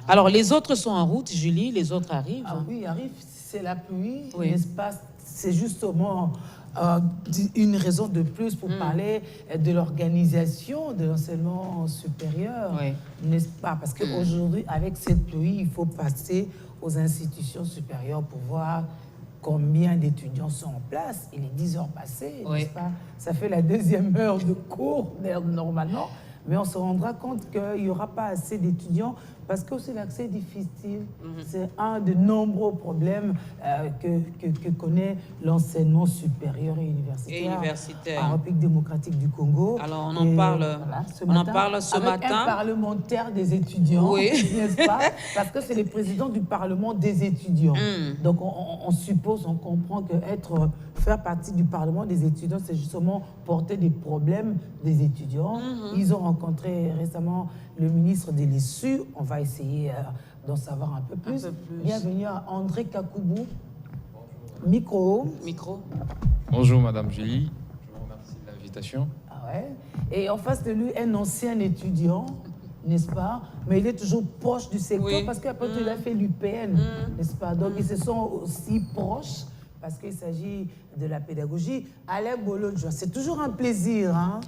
Alors, les autres sont en route, Julie, les autres arrivent. Ah oui, arrivent, c'est la pluie, Oui. n'est-ce pas? C'est justement une raison de plus pour parler de l'organisation de l'enseignement supérieur, Oui. n'est-ce pas? Parce qu'aujourd'hui, avec cette pluie, il faut passer aux institutions supérieures pour voir combien d'étudiants sont en place. Il est 10 heures passées, Oui. n'est-ce pas? Ça fait la deuxième heure de cours, normalement, mais on se rendra compte qu'il n'y aura pas assez d'étudiants parce que c'est l'accès difficile. C'est un de nombreux problèmes que connaît l'enseignement supérieur et universitaire en République démocratique du Congo. Alors, on en parle, voilà, ce avec matin. un parlementaire des étudiants, Oui. n'est-ce pas? Parce que c'est le président du Parlement des étudiants. Donc, on suppose, on comprend que faire partie du Parlement des étudiants, c'est justement porter des problèmes des étudiants. Ils ont rencontré récemment le ministre de l'ISU. On va essayer d'en savoir un peu plus. Bienvenue à André Kakoubou. Micro. Bonjour Madame Julie, je vous remercie de l'invitation. Ah ouais. Et en face de lui, un ancien étudiant, n'est-ce pas? Mais il est toujours proche du secteur parce qu'après tout, il a fait l'UPN, n'est-ce pas? Donc ils se sont aussi proches parce qu'il s'agit de la pédagogie. Alain Bolodjoa, c'est toujours un plaisir, hein?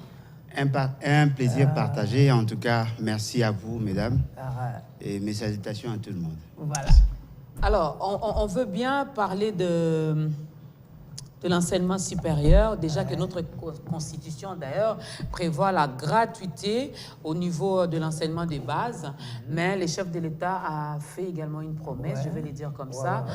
Un plaisir partagé. En tout cas, merci à vous, mesdames. Et mes salutations à tout le monde. Voilà. Alors, on veut bien parler de l'enseignement supérieur. Déjà que notre constitution, d'ailleurs, prévoit la gratuité au niveau de l'enseignement des bases. Mais le chef de l'État a fait également une promesse, je vais le dire comme ça,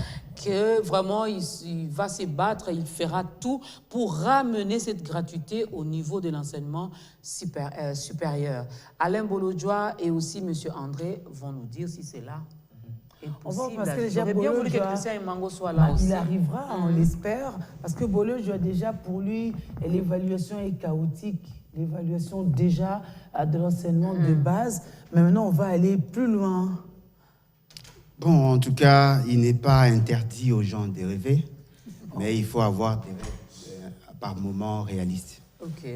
que vraiment, il va se battre, il fera tout pour ramener cette gratuité au niveau de l'enseignement supérieur. Alain Bolodjoa et aussi M. André vont nous dire si c'est là. On va parce que j'aurais bien voulu que Christian Mango soit là aussi. Il arrivera, on l'espère, parce que Bolodjoa, déjà pour lui, l'évaluation est chaotique. L'évaluation déjà de l'enseignement de base. Mais maintenant, on va aller plus loin. Bon, en tout cas, il n'est pas interdit aux gens de rêver, mais il faut avoir des rêves par moments réalistes.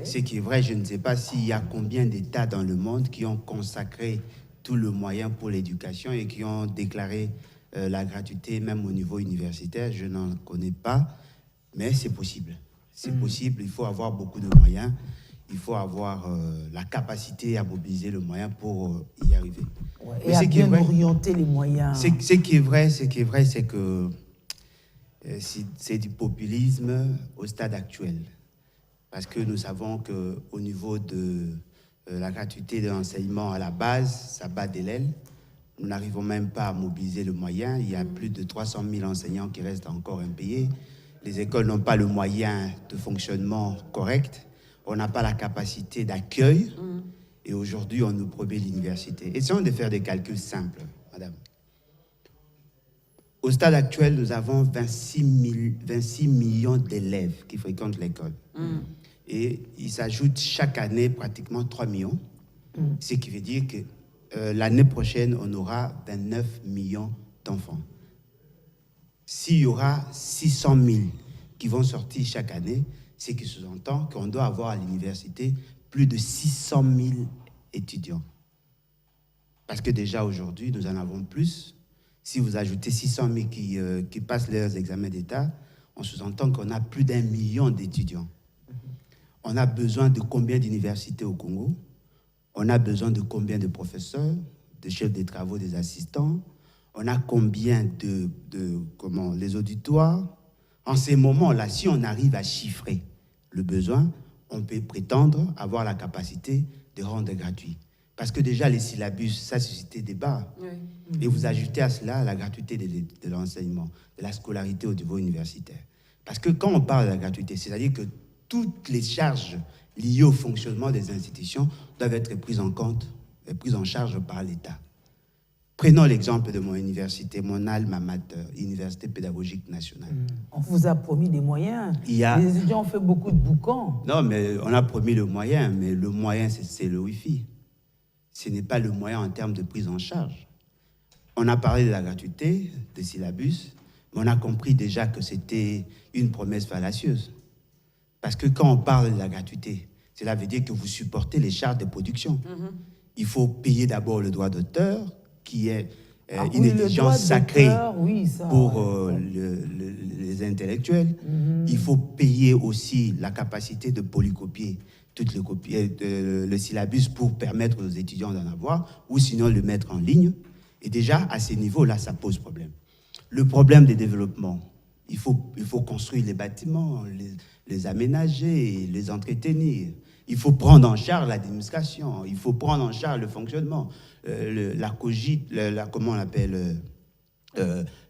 Ce qui est vrai, je ne sais pas s'il y a combien d'États dans le monde qui ont consacré tout le moyen pour l'éducation et qui ont déclaré la gratuité même au niveau universitaire. Je n'en connais pas, mais c'est possible. C'est possible, il faut avoir beaucoup de moyens, il faut avoir la capacité à mobiliser le moyen pour y arriver. Et à bien orienter les moyens. Ce qui est vrai, c'est que c'est du populisme au stade actuel. Parce que nous savons qu'au niveau de la gratuité de l'enseignement à la base, ça bat des l'aile. Nous n'arrivons même pas à mobiliser le moyen. Il y a plus de 300 000 enseignants qui restent encore impayés. Les écoles n'ont pas le moyen de fonctionnement correct. On n'a pas la capacité d'accueil. Et aujourd'hui, on nous promet l'université. Essayons de faire des calculs simples, madame. Au stade actuel, nous avons 26 millions d'élèves qui fréquentent l'école. Et il s'ajoute chaque année pratiquement 3 millions, ce qui veut dire que l'année prochaine, on aura 29 millions d'enfants. S'il y aura 600 000 qui vont sortir chaque année, c'est qui sous-entend qu'on doit avoir à l'université plus de 600 000 étudiants. Parce que déjà aujourd'hui, nous en avons plus. Si vous ajoutez 600 000 qui passent leurs examens d'État, on sous-entend qu'on a plus d'1 million d'étudiants. On a besoin de combien d'universités au Congo? On a besoin de combien de professeurs, de chefs de travaux, des assistants? On a combien les auditoires? En ces moments-là, si on arrive à chiffrer le besoin, on peut prétendre avoir la capacité de rendre gratuit. Parce que déjà, les syllabus, ça suscitait débat. Et vous ajoutez à cela la gratuité de l'enseignement, de la scolarité au niveau universitaire. Parce que quand on parle de la gratuité, c'est-à-dire que toutes les charges liées au fonctionnement des institutions doivent être prises en compte et prises en charge par l'État. Prenons l'exemple de mon université, mon alma mater, Université pédagogique nationale. On vous a promis des moyens. Les étudiants ont fait beaucoup de boucans. Non, mais on a promis le moyen, mais le moyen, c'est le Wi-Fi. Ce n'est pas le moyen en termes de prise en charge. On a parlé de la gratuité, des syllabus, mais on a compris déjà que c'était une promesse fallacieuse. Parce que quand on parle de la gratuité, cela veut dire que vous supportez les charges de production. Il faut payer d'abord le droit d'auteur, qui est Oui, une le exigence droit sacrée d'auteur, oui, ça, pour ouais. les intellectuels. Il faut payer aussi la capacité de polycopier toutes les copies, le syllabus pour permettre aux étudiants d'en avoir, ou sinon le mettre en ligne. Et déjà, à ces niveaux-là, ça pose problème. Le problème des développements, il faut construire les bâtiments, les aménager, les entretenir. Il faut prendre en charge l'administration, il faut prendre en charge le fonctionnement, la cogite, comment on appelle,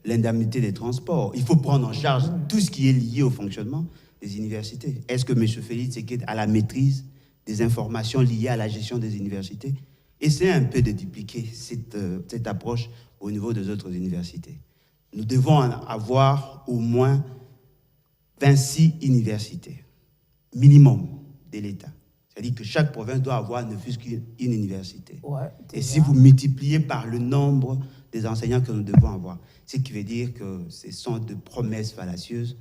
l'indemnité des transports. Il faut prendre en charge tout ce qui est lié au fonctionnement des universités. Est-ce que M. Félix Tshisekedi a la maîtrise des informations liées à la gestion des universités? Essayez un peu de dupliquer cette approche au niveau des autres universités. Nous devons avoir au moins 26 universités, minimum, de l'État. C'est-à-dire que chaque province doit avoir ne fût-ce qu'une université. Ouais, et si vous multipliez par le nombre des enseignants que nous devons avoir, ce qui veut dire que ce sont de promesses fallacieuses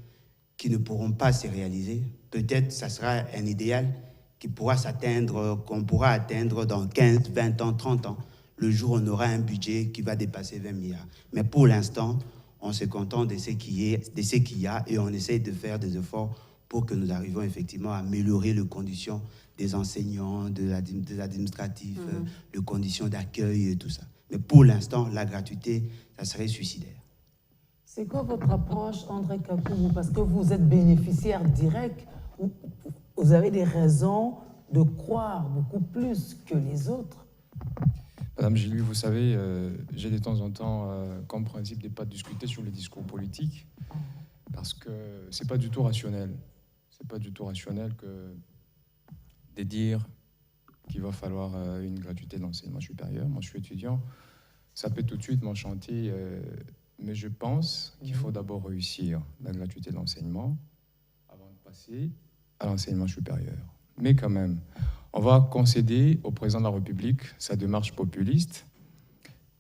qui ne pourront pas se réaliser. Peut-être que ça sera un idéal qui pourra s'atteindre, qu'on pourra atteindre dans 15, 20 ans, 30 ans, le jour où on aura un budget qui va dépasser 20 milliards. Mais pour l'instant, on se contente de ce qu'il y a et on essaye de faire des efforts pour que nous arrivions effectivement à améliorer les conditions des enseignants, des administratifs, les conditions d'accueil et tout ça. Mais pour l'instant, la gratuité, ça serait suicidaire. C'est quoi votre approche, André Kakoubou? Parce que vous êtes bénéficiaire direct, vous avez des raisons de croire beaucoup plus que les autres. Madame Gilles, vous savez, j'ai de temps en temps comme principe de ne pas discuter sur les discours politiques parce que c'est pas du tout rationnel. C'est pas du tout rationnel de dire qu'il va falloir une gratuité de l'enseignement supérieur. Moi, je suis étudiant, ça peut tout de suite m'enchanter, mais je pense qu'il faut d'abord réussir la gratuité de l'enseignement avant de passer à l'enseignement supérieur. Mais quand même, on va concéder au président de la République sa démarche populiste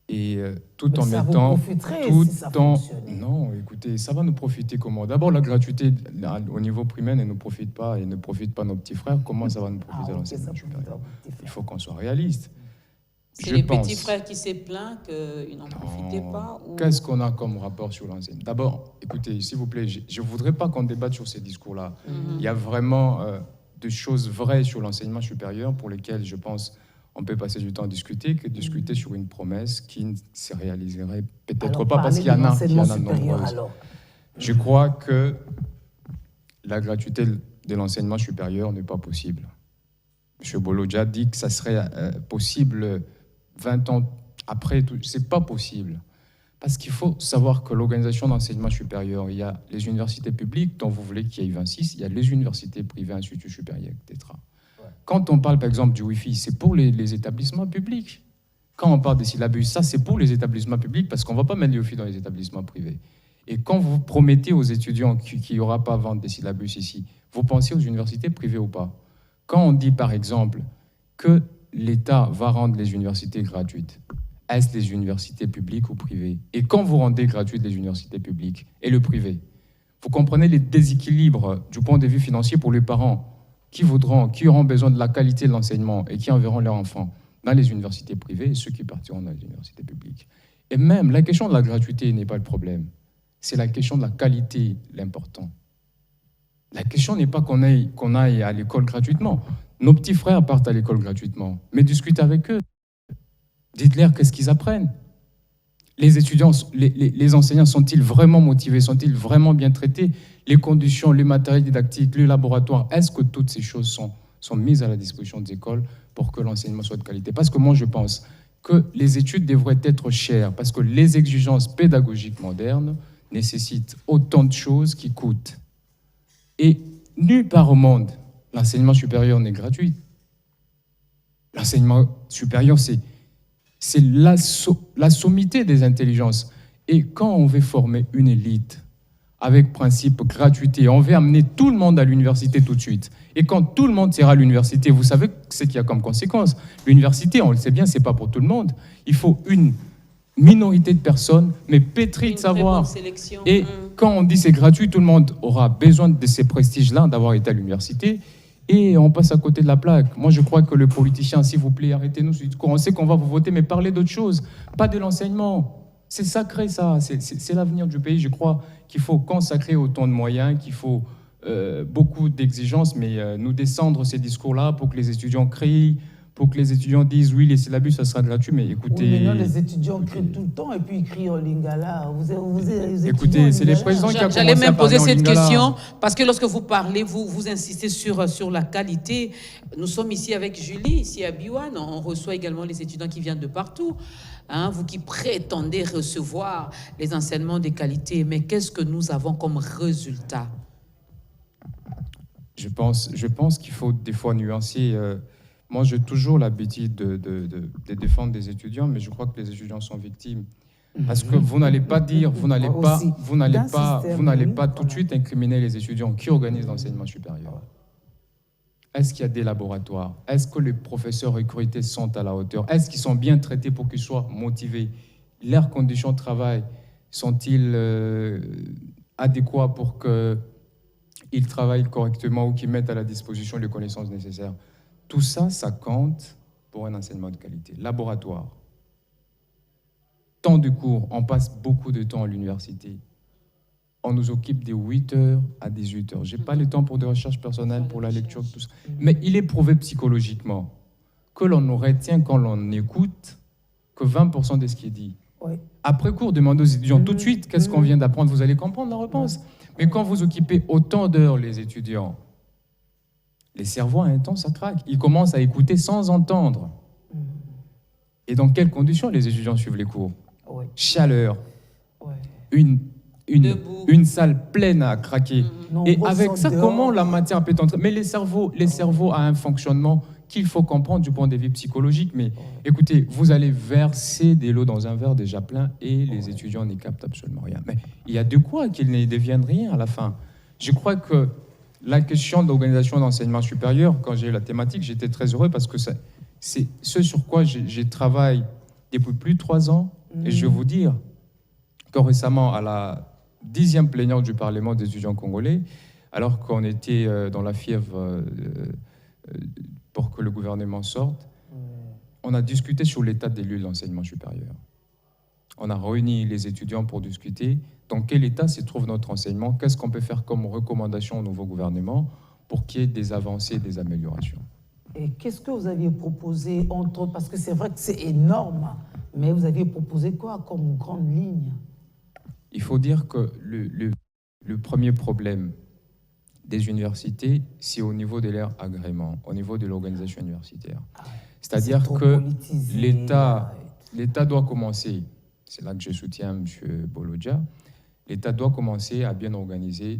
et tout en mettant... Non, écoutez, ça va nous profiter comment? D'abord, la gratuité au niveau primaire ne nous profite pas et ne profite pas nos petits frères. Comment ça va nous profiter à l'enseignement supérieur? Il faut qu'on soit réaliste. C'est les petits frères qui s'est plaint qu'ils n'en profitaient pas ou... Qu'est-ce qu'on a comme rapport sur l'enseignement? D'abord, écoutez, s'il vous plaît, je ne voudrais pas qu'on débatte sur ces discours-là. Il y a vraiment des choses vraies sur l'enseignement supérieur pour lesquelles, je pense, on peut passer du temps à discuter que discuter sur une promesse qui ne se réaliserait peut-être pas parce qu'il y en a de nombreuses. Je crois que la gratuité de l'enseignement supérieur n'est pas possible. M. Bolodja dit que ça serait possible 20 ans après. Ce n'est pas possible. Parce qu'il faut savoir que l'organisation d'enseignement supérieur, il y a les universités publiques, dont vous voulez qu'il y ait 26, il y a les universités privées, instituts supérieurs, etc. Quand on parle, par exemple, du Wi-Fi, c'est pour les établissements publics. Quand on parle des syllabus, ça, c'est pour les établissements publics parce qu'on ne va pas mettre le Wi-Fi dans les établissements privés. Et quand vous promettez aux étudiants qu'il n'y aura pas vente des syllabus ici, vous pensez aux universités privées ou pas? Quand on dit, par exemple, que l'État va rendre les universités gratuites, est-ce les universités publiques ou privées? Et quand vous rendez gratuites les universités publiques et le privé, vous comprenez les déséquilibres du point de vue financier pour les parents qui auront besoin de la qualité de l'enseignement et qui enverront leurs enfants dans les universités privées et ceux qui partiront dans les universités publiques. Et même, la question de la gratuité n'est pas le problème. C'est la question de la qualité l'important. La question n'est pas qu'on aille à l'école gratuitement. Nos petits frères partent à l'école gratuitement, mais discutez avec eux. Dites-leur qu'est-ce qu'ils apprennent. Les étudiants, les enseignants sont-ils vraiment motivés? Sont-ils vraiment bien traités? Les conditions, les matériels didactiques, le laboratoire, est-ce que toutes ces choses sont mises à la disposition des écoles pour que l'enseignement soit de qualité? Parce que moi, je pense que les études devraient être chères, parce que les exigences pédagogiques modernes nécessitent autant de choses qui coûtent. Et nulle part au monde, l'enseignement supérieur n'est gratuit. L'enseignement supérieur, c'est la sommité des intelligences. Et quand on veut former une élite avec principe gratuité, on veut amener tout le monde à l'université tout de suite. Et quand tout le monde sera à l'université, vous savez ce qu'il y a comme conséquence. L'université, on le sait bien, c'est pas pour tout le monde. Il faut une minorité de personnes, mais pétries de savoir. Et quand on dit c'est gratuit, tout le monde aura besoin de ces prestiges-là, d'avoir été à l'université. et on passe à côté de la plaque. Moi, je crois que le politicien, s'il vous plaît, arrêtez-nous. On sait qu'on va vous voter, mais parlez d'autre chose, pas de l'enseignement. C'est sacré, ça. C'est l'avenir du pays. Je crois qu'il faut consacrer autant de moyens, qu'il faut beaucoup d'exigences, mais nous descendre ces discours-là pour que les étudiants crient, pour que les étudiants disent oui, les syllabus, ça sera gratuit, mais écoutez... Oui, mais non, les étudiants crient tout le temps et puis ils crient en lingala. Écoutez, c'est les présidents qui ont commencé à parler en lingala. J'allais même poser cette question, parce que lorsque vous parlez, vous insistez sur la qualité. Nous sommes ici avec Julie, ici à Biwan. On reçoit également les étudiants qui viennent de partout. Hein, vous qui prétendez recevoir les enseignements de qualité, mais qu'est-ce que nous avons comme résultat? Je pense qu'il faut des fois nuancer... Moi, j'ai toujours l'habitude de défendre des étudiants, mais je crois que les étudiants sont victimes. Parce que vous n'allez pas dire, vous n'allez pas tout de suite incriminer les étudiants qui organisent l'enseignement supérieur. Est-ce qu'il y a des laboratoires? Est-ce que les professeurs recrutés sont à la hauteur? Est-ce qu'ils sont bien traités pour qu'ils soient motivés? Leurs conditions de travail sont-ils adéquats pour qu'ils travaillent correctement ou qu'ils mettent à la disposition les connaissances nécessaires? Tout ça, ça compte pour un enseignement de qualité. Laboratoire, temps de cours, on passe beaucoup de temps à l'université. On nous occupe de 8h à 18h. Je n'ai pas le temps pour des recherches personnelles, pour la lecture, tout ça. Mais il est prouvé psychologiquement que l'on nous retient quand l'on écoute que 20% de ce qui est dit. Oui. Après cours, demandez aux étudiants tout de suite qu'est-ce qu'on vient d'apprendre, vous allez comprendre la réponse. Mais quand vous occupez autant d'heures les étudiants, les cerveaux, à un temps, ça craque. Ils commencent à écouter sans entendre. Et dans quelles conditions les étudiants suivent les cours? Oui. Chaleur. Oui. Une salle pleine à craquer. Et avec ça, comment la matière peut entrer? Mais les cerveaux ont un fonctionnement qu'il faut comprendre du point de vue psychologique. Mais écoutez, vous allez verser de l'eau dans un verre déjà plein et les étudiants n'y captent absolument rien. Mais il y a de quoi qu'ils ne deviennent rien à la fin. Je crois que la question d'organisation d'enseignement supérieur, quand j'ai eu la thématique, j'étais très heureux parce que c'est ce sur quoi je travaille depuis plus de 3 ans. Et je vais vous dire que récemment, à la 10e plénière du Parlement des étudiants congolais, alors qu'on était dans la fièvre pour que le gouvernement sorte, on a discuté sur l'état des lieux de l'enseignement supérieur. On a réuni les étudiants pour discuter dans quel état se trouve notre enseignement, qu'est-ce qu'on peut faire comme recommandation au nouveau gouvernement pour qu'il y ait des avancées, des améliorations. Et qu'est-ce que vous aviez proposé, entre autres, parce que c'est vrai que c'est énorme, mais vous aviez proposé quoi comme grande ligne? Il faut dire que le premier problème des universités, c'est au niveau de leur agrément, au niveau de l'organisation universitaire. C'est-à-dire que l'État doit commencer, c'est là que je soutiens M. Bolodja, l'État doit commencer à bien organiser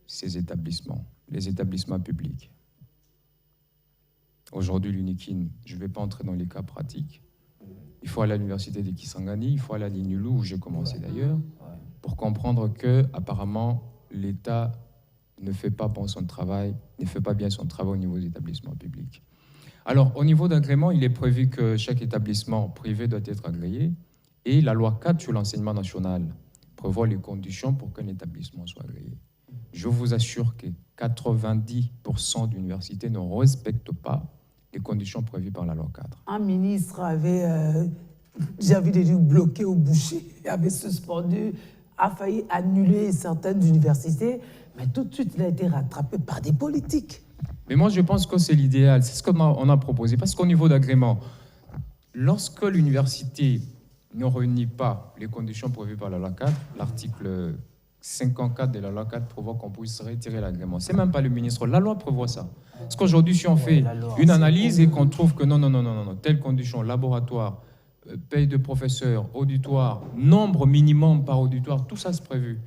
ses établissements, les établissements publics. Aujourd'hui, l'UNIKIN, je ne vais pas entrer dans les cas pratiques. Il faut aller à l'université de Kisangani, il faut aller à l'INULU, où j'ai commencé d'ailleurs, pour comprendre que apparemment l'État ne fait pas bien son travail au niveau des établissements publics. Alors, au niveau d'agrément, il est prévu que chaque établissement privé doit être agréé, et la loi 4 sur l'enseignement national prévoit les conditions pour qu'un établissement soit agréé. Je vous assure que 90% d'universités ne respectent pas les conditions prévues par la loi 4. Un ministre avait, j'avais dit, bloqué au boucher, avait suspendu, a failli annuler certaines universités, mais tout de suite, il a été rattrapé par des politiques. Mais moi, je pense que c'est l'idéal, c'est ce qu'on a proposé, parce qu'au niveau d'agrément, lorsque l'université ne réunit pas les conditions prévues par la loi 4, l'article 54 de la loi 4 prévoit qu'on puisse retirer l'agrément. C'est même pas le ministre, la loi prévoit ça. Parce qu'aujourd'hui, si on fait une analyse et qu'on trouve que non, telle condition, laboratoire, paye de professeurs, auditoire, nombre minimum par auditoire, tout ça c'est prévu.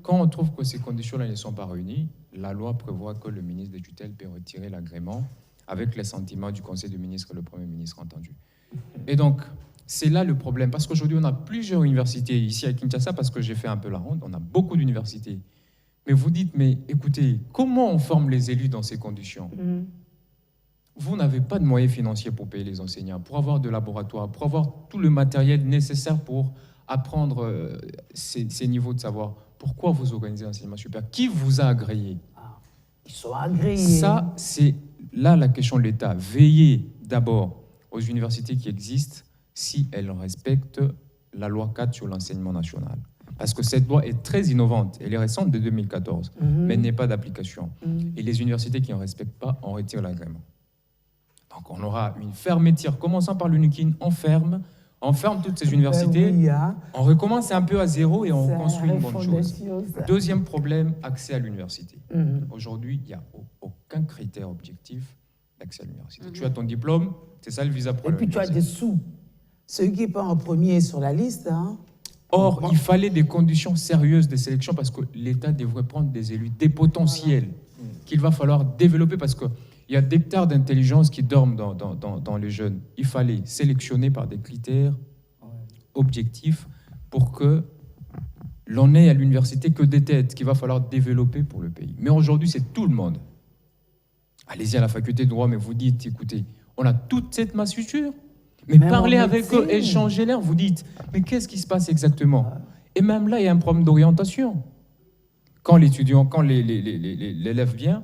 Quand on trouve que ces conditions-là ne sont pas réunies, la loi prévoit que le ministre des tutelles peut retirer l'agrément avec les sentiments du Conseil des ministres et le Premier ministre entendu. Et donc, c'est là le problème, parce qu'aujourd'hui, on a plusieurs universités ici à Kinshasa, parce que j'ai fait un peu la ronde, on a beaucoup d'universités. Mais vous dites, mais écoutez, comment on forme les élus dans ces conditions? Vous n'avez pas de moyens financiers pour payer les enseignants, pour avoir de laboratoires, pour avoir tout le matériel nécessaire pour apprendre ces niveaux de savoir. Pourquoi vous organisez l'enseignement supérieur? Qui vous a agréé? Ils sont agréés. Ça, c'est là, la question de l'État, veiller d'abord aux universités qui existent si elles respectent la loi 4 sur l'enseignement national. Parce que cette loi est très innovante, elle est récente de 2014, mais elle n'est pas d'application. Et les universités qui ne respectent pas, on retire l'agrément. Donc on aura une fermeture, commençant par l'UNIKIN, on ferme toutes ces universités, Oui, hein. on recommence un peu à zéro et on C'est construit une bonne chose. refondation, ça. Deuxième problème, accès à l'université. Aujourd'hui, il n'y a aucun critère objectif d'accès à l'université. Tu as ton diplôme, c'est ça le visa pour Et puis tu as des sous. Celui qui n'est pas en premier sur la liste, hein. Or, il fallait des conditions sérieuses de sélection parce que l'État devrait prendre des élus, des potentiels qu'il va falloir développer parce qu'il y a des hectares d'intelligence qui dorment dans les jeunes. Il fallait sélectionner par des critères objectifs pour que l'on ait à l'université que des têtes qu'il va falloir développer pour le pays. Mais aujourd'hui, c'est tout le monde. Allez-y à la faculté de droit, mais vous dites, écoutez, on a toute cette masse future. Mais même parlez en avec eux, médecine. échangez l'air, vous dites, mais qu'est-ce qui se passe exactement? Et même là, il y a un problème d'orientation. Quand l'étudiant, quand l'élève vient,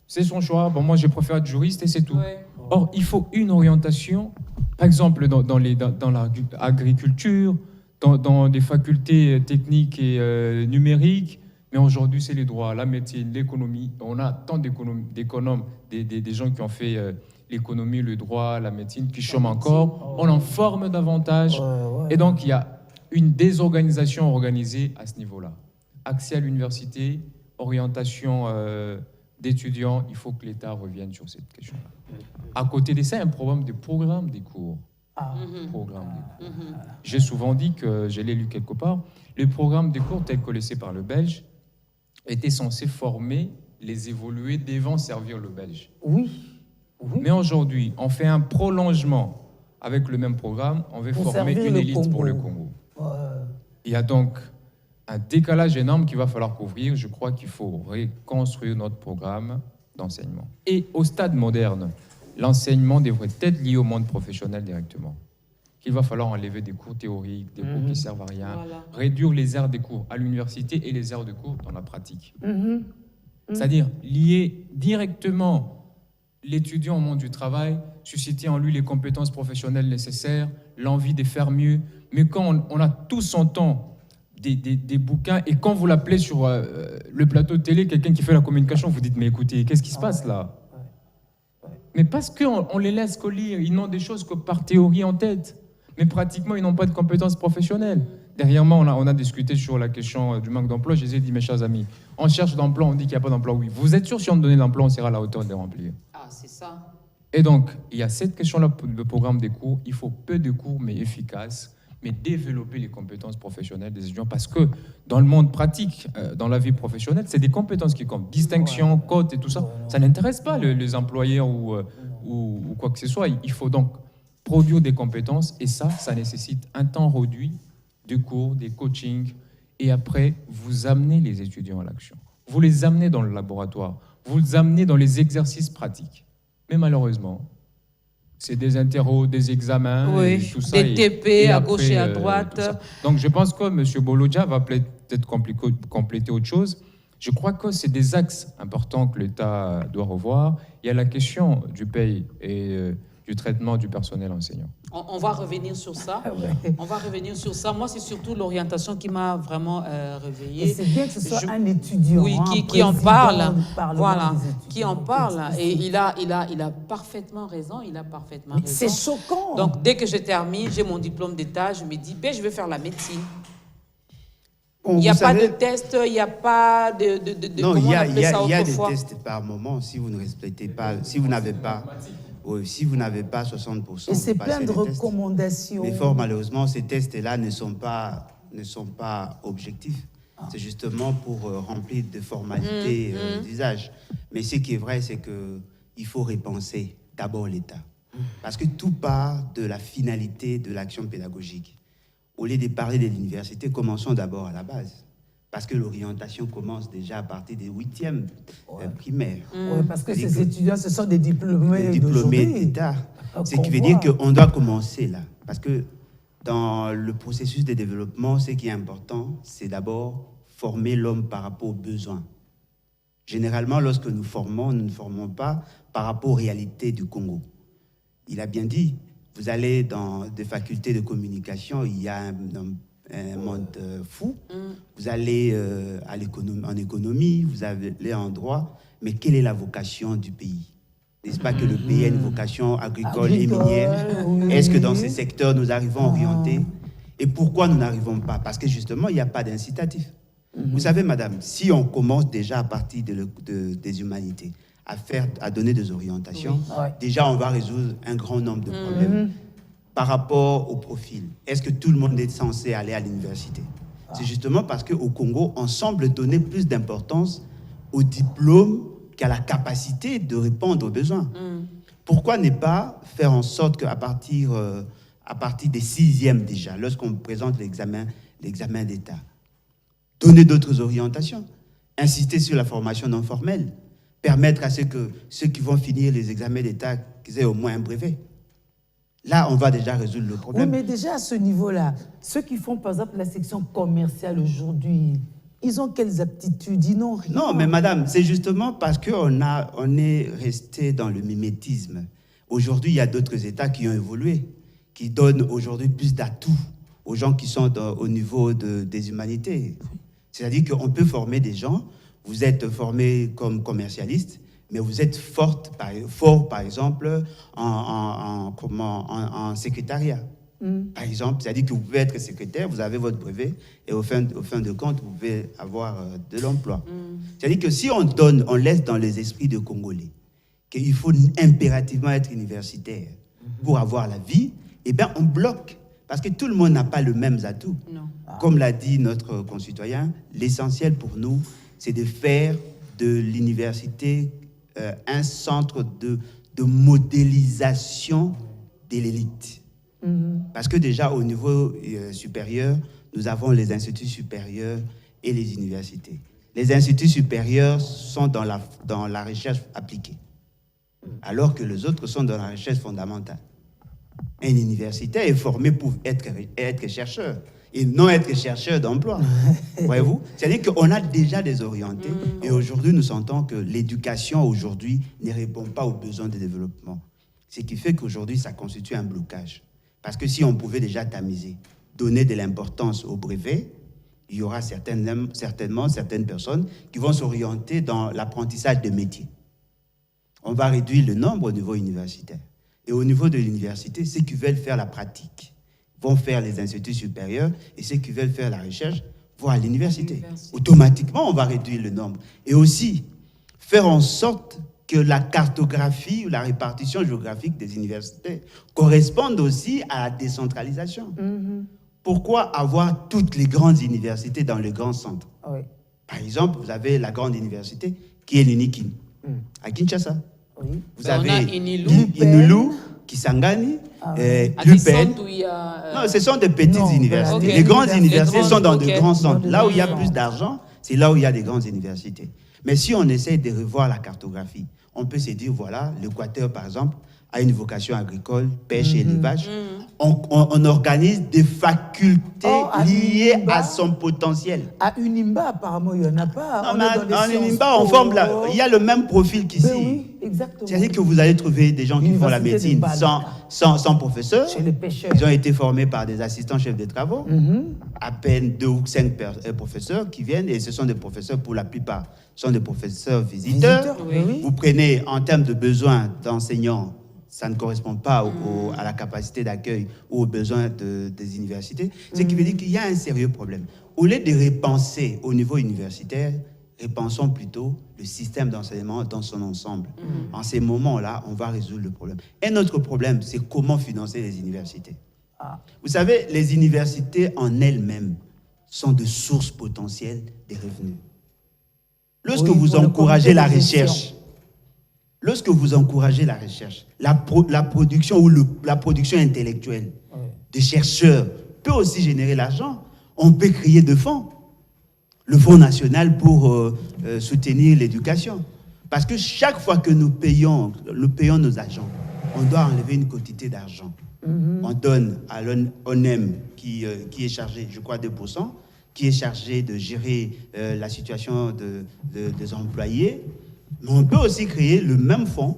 c'est son choix. Bon, moi, je préfère être juriste et c'est tout. Ouais. Or, il faut une orientation, par exemple, dans l'agriculture, dans des facultés techniques et numériques. Mais aujourd'hui, c'est les droits, la médecine, l'économie. On a tant d'économes, des gens qui ont fait l'économie, le droit, la médecine, qui chôment encore. On en forme davantage. Et donc, il y a une désorganisation organisée à ce niveau-là. Accès à l'université, orientation d'étudiants, il faut que l'État revienne sur cette question-là. À côté de ça, il y a un problème de programme des cours. J'ai souvent dit que, je l'ai lu quelque part, le programme des cours tel que laissé par le Belge était censé former les évolués devant servir le Belge. Oui. Mais aujourd'hui, on fait un prolongement avec le même programme, on veut Pour former servir une le élite Congo. pour le Congo. Il y a donc un décalage énorme qu'il va falloir couvrir. Je crois qu'il faut reconstruire notre programme d'enseignement. Et au stade moderne, l'enseignement devrait être lié au monde professionnel directement. Il va falloir enlever des cours théoriques, des cours qui ne servent à rien, réduire les aires des cours à l'université et les aires de cours dans la pratique. C'est-à-dire lier directement l'étudiant au monde du travail, susciter en lui les compétences professionnelles nécessaires, l'envie de faire mieux. Mais quand on a tout son temps des bouquins, et quand vous l'appelez sur le plateau de télé, quelqu'un qui fait la communication, vous dites, mais écoutez, qu'est-ce qui se passe là? Mais parce qu'on les laisse que lire, ils n'ont des choses que par théorie en tête. Mais pratiquement, ils n'ont pas de compétences professionnelles. Derrière moi, on a discuté sur la question du manque d'emploi. Je les ai dit, mes chers amis, on cherche d'emploi, on dit qu'il n'y a pas d'emploi. Oui, vous êtes sûr, si on donne l'emploi, on sera à la hauteur de les remplir? Ah, c'est ça. Et donc, il y a cette question-là, le programme des cours. Il faut peu de cours, mais efficaces, mais développer les compétences professionnelles des étudiants. Parce que dans le monde pratique, dans la vie professionnelle, c'est des compétences qui comptent. Distinction, cote et tout ça, ça n'intéresse pas les employeurs ou quoi que ce soit. Il faut donc produire des compétences, et ça nécessite un temps réduit de cours, des coachings, et après, vous amenez les étudiants à l'action. Vous les amenez dans le laboratoire, vous les amenez dans les exercices pratiques. Mais malheureusement, c'est des interros, des examens, et tout ça. Des TP à gauche et à droite. Donc je pense que M. Bolodja va peut-être compléter autre chose. Je crois que c'est des axes importants que l'État doit revoir. Il y a la question du paye et du traitement du personnel enseignant. On va revenir sur ça. On va revenir sur ça. Moi, c'est surtout l'orientation qui m'a vraiment réveillée. Et c'est bien que ce soit un étudiant, oui, qui en parle. Voilà, qui en parle. Et il a parfaitement raison. Il a parfaitement raison. C'est choquant. Donc, dès que je termine, j'ai mon diplôme d'État, je me dis, je vais faire la médecine. Bon, il n'y a pas de test, il n'y a pas de non, il y a des autrefois. tests par moment. Si vous ne respectez pas, si vous n'avez pas 60%, et c'est vous passez plein de les tests. recommandations. Mais fort malheureusement, ces tests-là ne sont pas objectifs. C'est justement pour remplir de formalités d'usage. Mais ce qui est vrai, c'est qu'il faut repenser d'abord l'État. Parce que tout part de la finalité de l'action pédagogique. Au lieu de parler de l'université, commençons d'abord à la base. Parce que l'orientation commence déjà à partir des 8e primaires. Ouais, parce que ces étudiants, ce sont des diplômés d'État. Ce qui veut dire qu'on doit commencer là. Parce que dans le processus de développement, ce qui est important, c'est d'abord former l'homme par rapport aux besoins. Généralement, lorsque nous formons, nous ne formons pas par rapport aux réalités du Congo. Il a bien dit, vous allez dans des facultés de communication, il y a un monde fou. Vous allez en économie, vous allez en droit, mais quelle est la vocation du pays? N'est-ce pas que le pays a une vocation agricole et minière? Oui. Est-ce que dans ces secteurs, nous arrivons à orienter? Et pourquoi nous n'arrivons pas? Parce que justement, il n'y a pas d'incitatif. Vous savez, madame, si on commence déjà à partir des humanités à donner des orientations, déjà on va résoudre un grand nombre de problèmes. Par rapport au profil, est-ce que tout le monde est censé aller à l'université? C'est justement parce qu'au Congo, on semble donner plus d'importance au diplôme qu'à la capacité de répondre aux besoins. Pourquoi ne pas faire en sorte qu'à partir des 6e déjà, lorsqu'on présente l'examen d'État, donner d'autres orientations, insister sur la formation non formelle, permettre à ceux qui vont finir les examens d'État qu'ils aient au moins un brevet. Là, on va déjà résoudre le problème. Oui, mais déjà à ce niveau-là, ceux qui font par exemple la section commerciale aujourd'hui, ils ont quelles aptitudes? Ils n'ont rien. Non, mais madame, c'est justement parce qu'on est resté dans le mimétisme. Aujourd'hui, il y a d'autres États qui ont évolué, qui donnent aujourd'hui plus d'atouts aux gens qui sont au niveau des humanités. C'est-à-dire qu'on peut former des gens, vous êtes formé comme commercialiste, mais vous êtes fort, par exemple, en secrétariat. Par exemple, c'est-à-dire que vous pouvez être secrétaire, vous avez votre brevet, et au fin de compte, vous pouvez avoir de l'emploi. C'est-à-dire que si on laisse dans les esprits de Congolais qu'il faut impérativement être universitaire pour avoir la vie, eh bien, on bloque. Parce que tout le monde n'a pas le même atout. Comme l'a dit notre concitoyen, l'essentiel pour nous, c'est de faire de l'université un centre de modélisation de l'élite. Parce que déjà, au niveau supérieur, nous avons les instituts supérieurs et les universités. Les instituts supérieurs sont dans la recherche appliquée, alors que les autres sont dans la recherche fondamentale. Un universitaire est formé pour être chercheur et non être chercheur d'emploi. Voyez-vous? C'est-à-dire qu'on a déjà des orientés et aujourd'hui, nous sentons que l'éducation aujourd'hui ne répond pas aux besoins de développement. Ce qui fait qu'aujourd'hui, ça constitue un blocage. Parce que si on pouvait déjà tamiser, donner de l'importance au brevet, il y aura certainement certaines personnes qui vont s'orienter dans l'apprentissage des métiers. On va réduire le nombre au niveau universitaire. Et au niveau de l'université, ceux qui veulent faire la pratique vont faire les instituts supérieurs et ceux qui veulent faire la recherche vont à l'université. Automatiquement, on va réduire le nombre. Et aussi, faire en sorte que la cartographie ou la répartition géographique des universités corresponde aussi à la décentralisation. Pourquoi avoir toutes les grandes universités dans les grands centres? Par exemple, vous avez la grande université qui est l'UNIKIN, à Kinshasa. Vous avez Inulu, Kisangani, l'UPN. Non, ce sont des petites universités. Les grandes universités sont dans de grands centres. Là où il y a plus d'argent, c'est là où il y a des grandes universités. Mais si on essaie de revoir la cartographie, on peut se dire, voilà, l'Équateur, par exemple, a une vocation agricole, pêche et élevage. On organise des facultés liées à son potentiel. À Unimba, apparemment, il n'y en a pas. Non, en Unimba, il y a le même profil qu'ici. Oui, exactement. C'est-à-dire que vous allez trouver des gens qui font la médecine sans professeur. Chez les pêcheurs. Ils ont été formés par des assistants chefs de travaux. À peine 2 ou 5 professeurs qui viennent, et ce sont des professeurs pour la plupart. Ce sont des professeurs visiteurs. Vous prenez, en termes de besoins d'enseignants, ça ne correspond pas à la capacité d'accueil ou aux besoins des universités. Ce qui veut dire qu'il y a un sérieux problème. Au lieu de repenser au niveau universitaire, repensons plutôt le système d'enseignement dans son ensemble. En ces moments-là, on va résoudre le problème. Un autre problème, c'est comment financer les universités. Vous savez, les universités en elles-mêmes sont de sources potentielles des revenus. Lorsque vous encouragez la recherche, la production ou la production intellectuelle des chercheurs peut aussi générer l'argent. On peut créer de fonds. Le Fonds national pour soutenir l'éducation. Parce que chaque fois que nous payons nos agents, on doit enlever une quantité d'argent. On donne à l'ONEM qui est chargé, je crois, 2%. qui est chargé de gérer la situation des employés. Mais on peut aussi créer le même fonds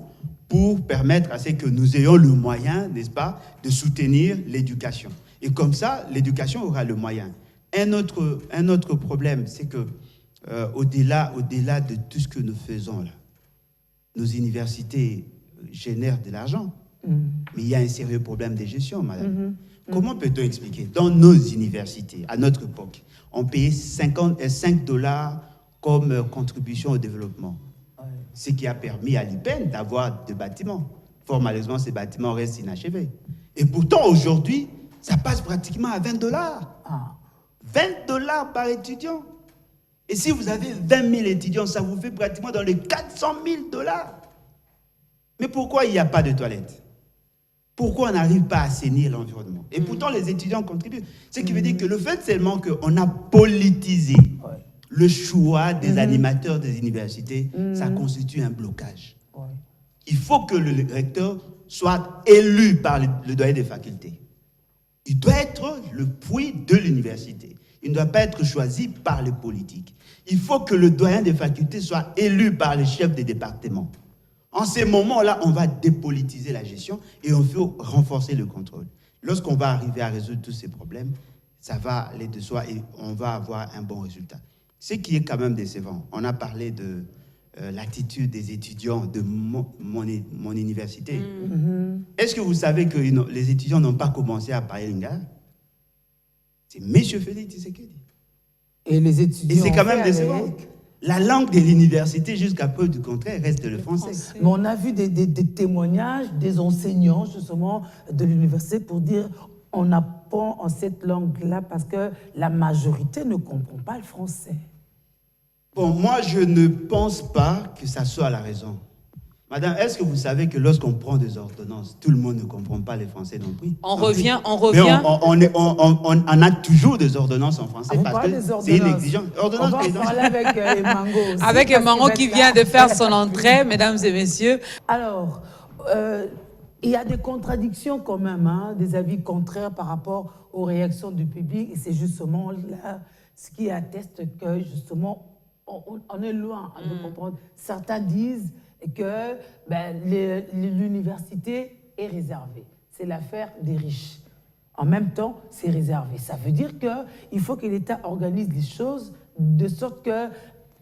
pour permettre à ce que nous ayons le moyen, n'est-ce pas, de soutenir l'éducation. Et comme ça, l'éducation aura le moyen. Un autre problème, c'est que au-delà de tout ce que nous faisons là, nos universités génèrent de l'argent. Mais il y a un sérieux problème de gestion, madame. Comment peut-on expliquer? Dans nos universités, à notre époque, on payait $5 comme contribution au développement. Ce qui a permis à l'IPEN d'avoir des bâtiments. Fort malheureusement, ces bâtiments restent inachevés. Et pourtant, aujourd'hui, ça passe pratiquement à $20. $20 par étudiant. Et si vous avez 20 000 étudiants, ça vous fait pratiquement dans les $400 000. Mais pourquoi il n'y a pas de toilettes? Pourquoi on n'arrive pas à assainir l'environnement? Et pourtant, les étudiants contribuent. Ce qui veut dire que le fait seulement qu'on a politisé le choix des animateurs des universités, ça constitue un blocage. Il faut que le recteur soit élu par le doyen des facultés. Il doit être le puits de l'université. Il ne doit pas être choisi par les politiques. Il faut que le doyen des facultés soit élu par les chefs des départements. En ces moments-là, on va dépolitiser la gestion et on veut renforcer le contrôle. Lorsqu'on va arriver à résoudre tous ces problèmes, ça va aller de soi et on va avoir un bon résultat. Ce qui est quand même décevant, on a parlé de l'attitude des étudiants de mon université. Est-ce que vous savez que les étudiants n'ont pas commencé à parler lingala? C'est M. Félix Tshisekedi. Et les étudiants... Et c'est quand même décevant. La langue de l'université, jusqu'à preuve du contraire, reste le français. Mais on a vu des témoignages des enseignants, justement, de l'université pour dire on apprend en cette langue-là parce que la majorité ne comprend pas le français. Bon, moi, je ne pense pas que ça soit la raison. Madame, est-ce que vous savez que lorsqu'on prend des ordonnances, tout le monde ne comprend pas les français non plus? On revient. Mais on a toujours des ordonnances en français parce que c'est une exigence. On va parler avec Emango aussi. Avec Emango qui vient de faire son entrée, mesdames et messieurs. Alors, il y a des contradictions quand même, hein, des avis contraires par rapport aux réactions du public. Et c'est justement là ce qui atteste que, justement, on est loin de comprendre. Certains disent que l'université est réservée. C'est l'affaire des riches. En même temps, c'est réservé. Ça veut dire qu'il faut que l'État organise les choses de sorte que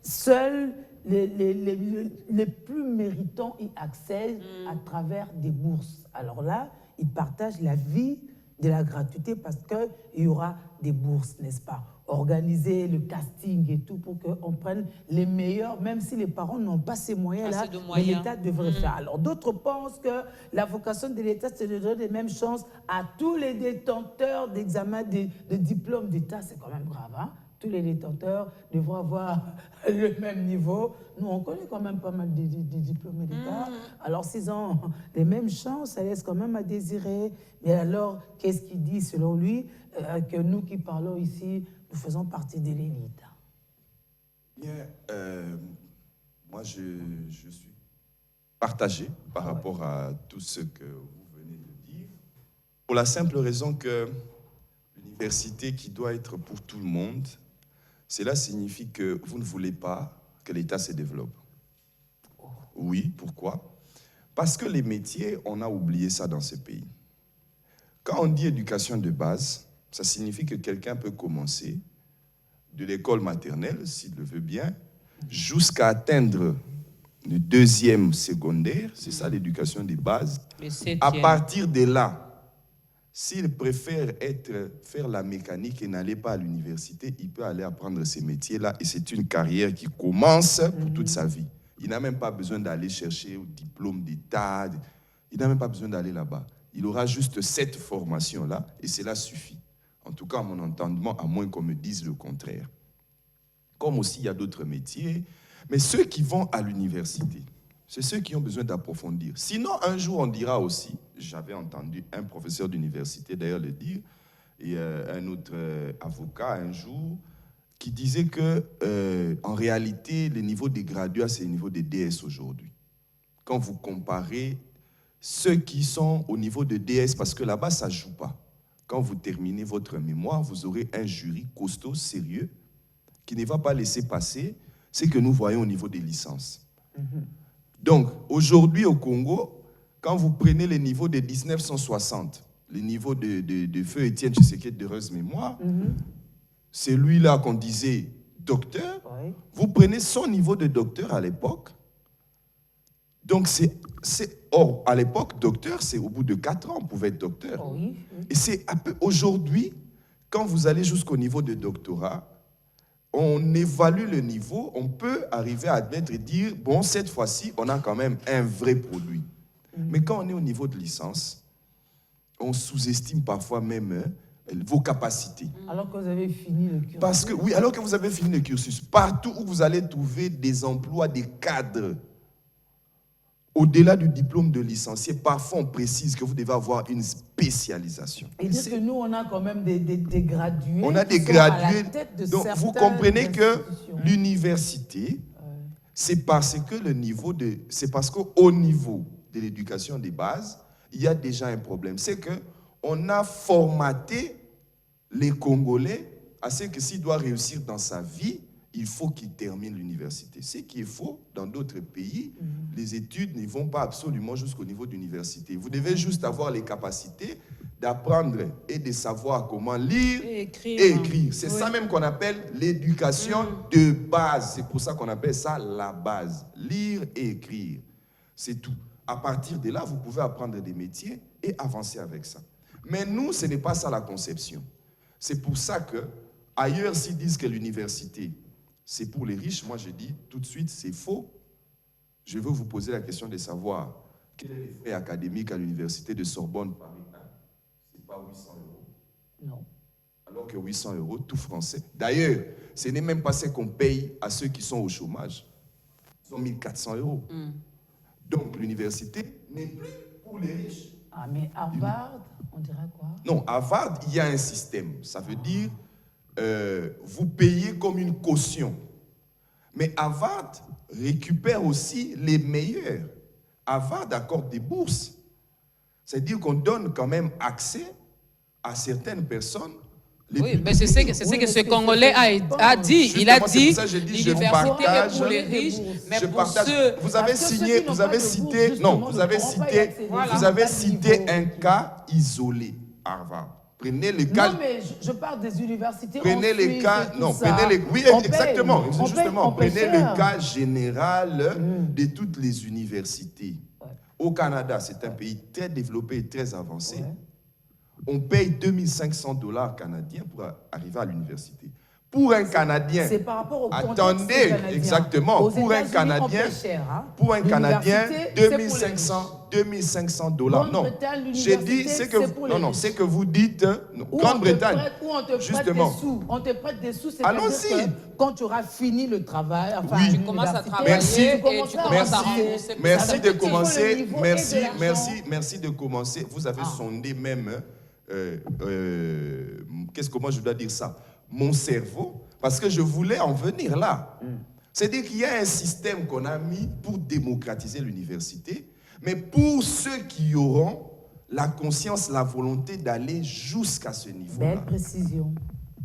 seuls les plus méritants y accèdent à travers des bourses. Alors là, ils partagent la vie de la gratuité parce qu'il y aura des bourses, n'est-ce pas? Organiser le casting et tout pour qu'on prenne les meilleurs, même si les parents n'ont pas ces moyens-là, mais l'État devrait faire. Alors d'autres pensent que la vocation de l'État, c'est de donner les mêmes chances à tous les détenteurs d'examens de diplômes d'État. C'est quand même grave, hein? Tous les détenteurs devront avoir le même niveau. Nous, on connaît quand même pas mal de diplômés d'État. Alors, s'ils ont les mêmes chances, ça laisse quand même à désirer. Mais alors, qu'est-ce qu'il dit, selon lui, que nous qui parlons ici, nous faisons partie de l'élite? Bien, moi, je suis partagé par rapport à tout ce que vous venez de dire, pour la simple raison que l'université qui doit être pour tout le monde, cela signifie que vous ne voulez pas que l'État se développe. Oui, pourquoi? Parce que les métiers, on a oublié ça dans ce pays. Quand on dit éducation de base, ça signifie que quelqu'un peut commencer de l'école maternelle, s'il le veut bien, jusqu'à atteindre le 2e secondaire, c'est ça l'éducation de base. À partir de là, s'il préfère faire la mécanique et n'aller pas à l'université, il peut aller apprendre ces métiers-là et c'est une carrière qui commence pour toute sa vie. Il n'a même pas besoin d'aller chercher au diplôme d'État, il n'a même pas besoin d'aller là-bas. Il aura juste cette formation-là et cela suffit. En tout cas, à mon entendement, à moins qu'on me dise le contraire. Comme aussi, il y a d'autres métiers, mais ceux qui vont à l'université, c'est ceux qui ont besoin d'approfondir. Sinon, un jour, on dira aussi, j'avais entendu un professeur d'université d'ailleurs le dire, et un autre avocat un jour, qui disait que, en réalité, le niveau des graduats, c'est le niveau des DS aujourd'hui. Quand vous comparez ceux qui sont au niveau de DS, parce que là-bas, ça ne joue pas. quand vous terminez votre mémoire, vous aurez un jury costaud, sérieux, qui ne va pas laisser passer ce que nous voyons au niveau des licences. Donc, aujourd'hui au Congo, quand vous prenez les niveaux de 1960, les niveaux de Feu Étienne Tshisekedi d'heureuse mémoire, c'est lui-là qu'on disait docteur, vous prenez son niveau de docteur à l'époque. Donc, or, à l'époque, docteur, c'est au bout de 4 ans, on pouvait être docteur. Et c'est un peu aujourd'hui, quand vous allez jusqu'au niveau de doctorat, on évalue le niveau, on peut arriver à admettre et dire, bon, cette fois-ci, on a quand même un vrai produit. Mais quand on est au niveau de licence, on sous-estime parfois même vos capacités. Alors que vous avez fini le cursus. Parce que, oui, alors que vous avez fini le cursus, partout où vous allez trouver des emplois, des cadres, au-delà du diplôme de licencié, parfois on précise que vous devez avoir une spécialisation. Et dire que nous, on a quand même des gradués. On a des gradués. Donc, vous comprenez que l'université, c'est parce qu'au niveau de l'éducation des bases, il y a déjà un problème. C'est qu'on a formaté les Congolais à ce que s'il doit réussir dans sa vie, il faut qu'il termine l'université. Ce qui est faux, dans d'autres pays, les études ne vont pas absolument jusqu'au niveau d'université. Vous devez juste avoir les capacités d'apprendre et de savoir comment lire et écrire. C'est ça même qu'on appelle l'éducation de base. C'est pour ça qu'on appelle ça la base. Lire et écrire. C'est tout. À partir de là, vous pouvez apprendre des métiers et avancer avec ça. Mais nous, ce n'est pas ça la conception. C'est pour ça que, ailleurs, s'ils disent que l'université, c'est pour les riches, moi je dis tout de suite, c'est faux. Je veux vous poser la question de savoir quel est le frais académique à l'université de Sorbonne Paris 1. Ce n'est pas 800 €. Non. Alors que 800 €, tout français. D'ailleurs, ce n'est même pas ce qu'on paye à ceux qui sont au chômage. Ils ont 1400 €. Donc l'université n'est plus pour les riches. Ah, mais Harvard, on dirait quoi? Non, à Harvard, il y a un système. Ça veut dire, vous payez comme une caution. Mais Harvard récupère aussi les meilleurs. Harvard accorde des bourses. C'est-à-dire qu'on donne quand même accès à certaines personnes. Oui, mais c'est ce que ce Congolais a dit. Il a dit l'université est pour les riches, mais pour ceux... Vous avez cité un cas isolé, Harvard. Prenez les cas... Non, mais je parle des universités. Prenez les cas... Non, prenez les... Oui, exactement. Justement, prenez le cas général de toutes les universités. Au Canada, c'est un pays très développé et très avancé. On paye 2500 $ canadiens pour arriver à l'université. Pour un Canadien, c'est par rapport au attendez, exactement, pour un Canadien, pour un Canadien, 2500 $. Non, j'ai dit, c'est que vous dites, Grande-Bretagne, justement. On te prête des sous, c'est-à-dire que quand tu auras fini le travail, enfin, tu commences à travailler et tu commences à rembourser. Merci de commencer. Vous avez sondé même, comment je dois dire ça? Mon cerveau, parce que je voulais en venir là. C'est-à-dire qu'il y a un système qu'on a mis pour démocratiser l'université, mais pour ceux qui auront la conscience, la volonté d'aller jusqu'à ce niveau-là. Belle précision.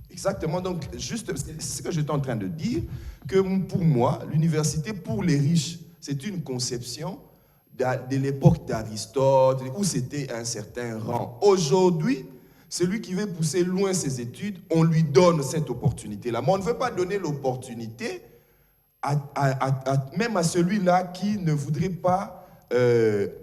Exactement, donc juste c'est ce que j'étais en train de dire, que pour moi, l'université pour les riches, c'est une conception de l'époque d'Aristote, où c'était un certain rang. Aujourd'hui, celui qui veut pousser loin ses études, on lui donne cette opportunité-là. Mais on ne veut pas donner l'opportunité même à celui-là qui ne voudrait pas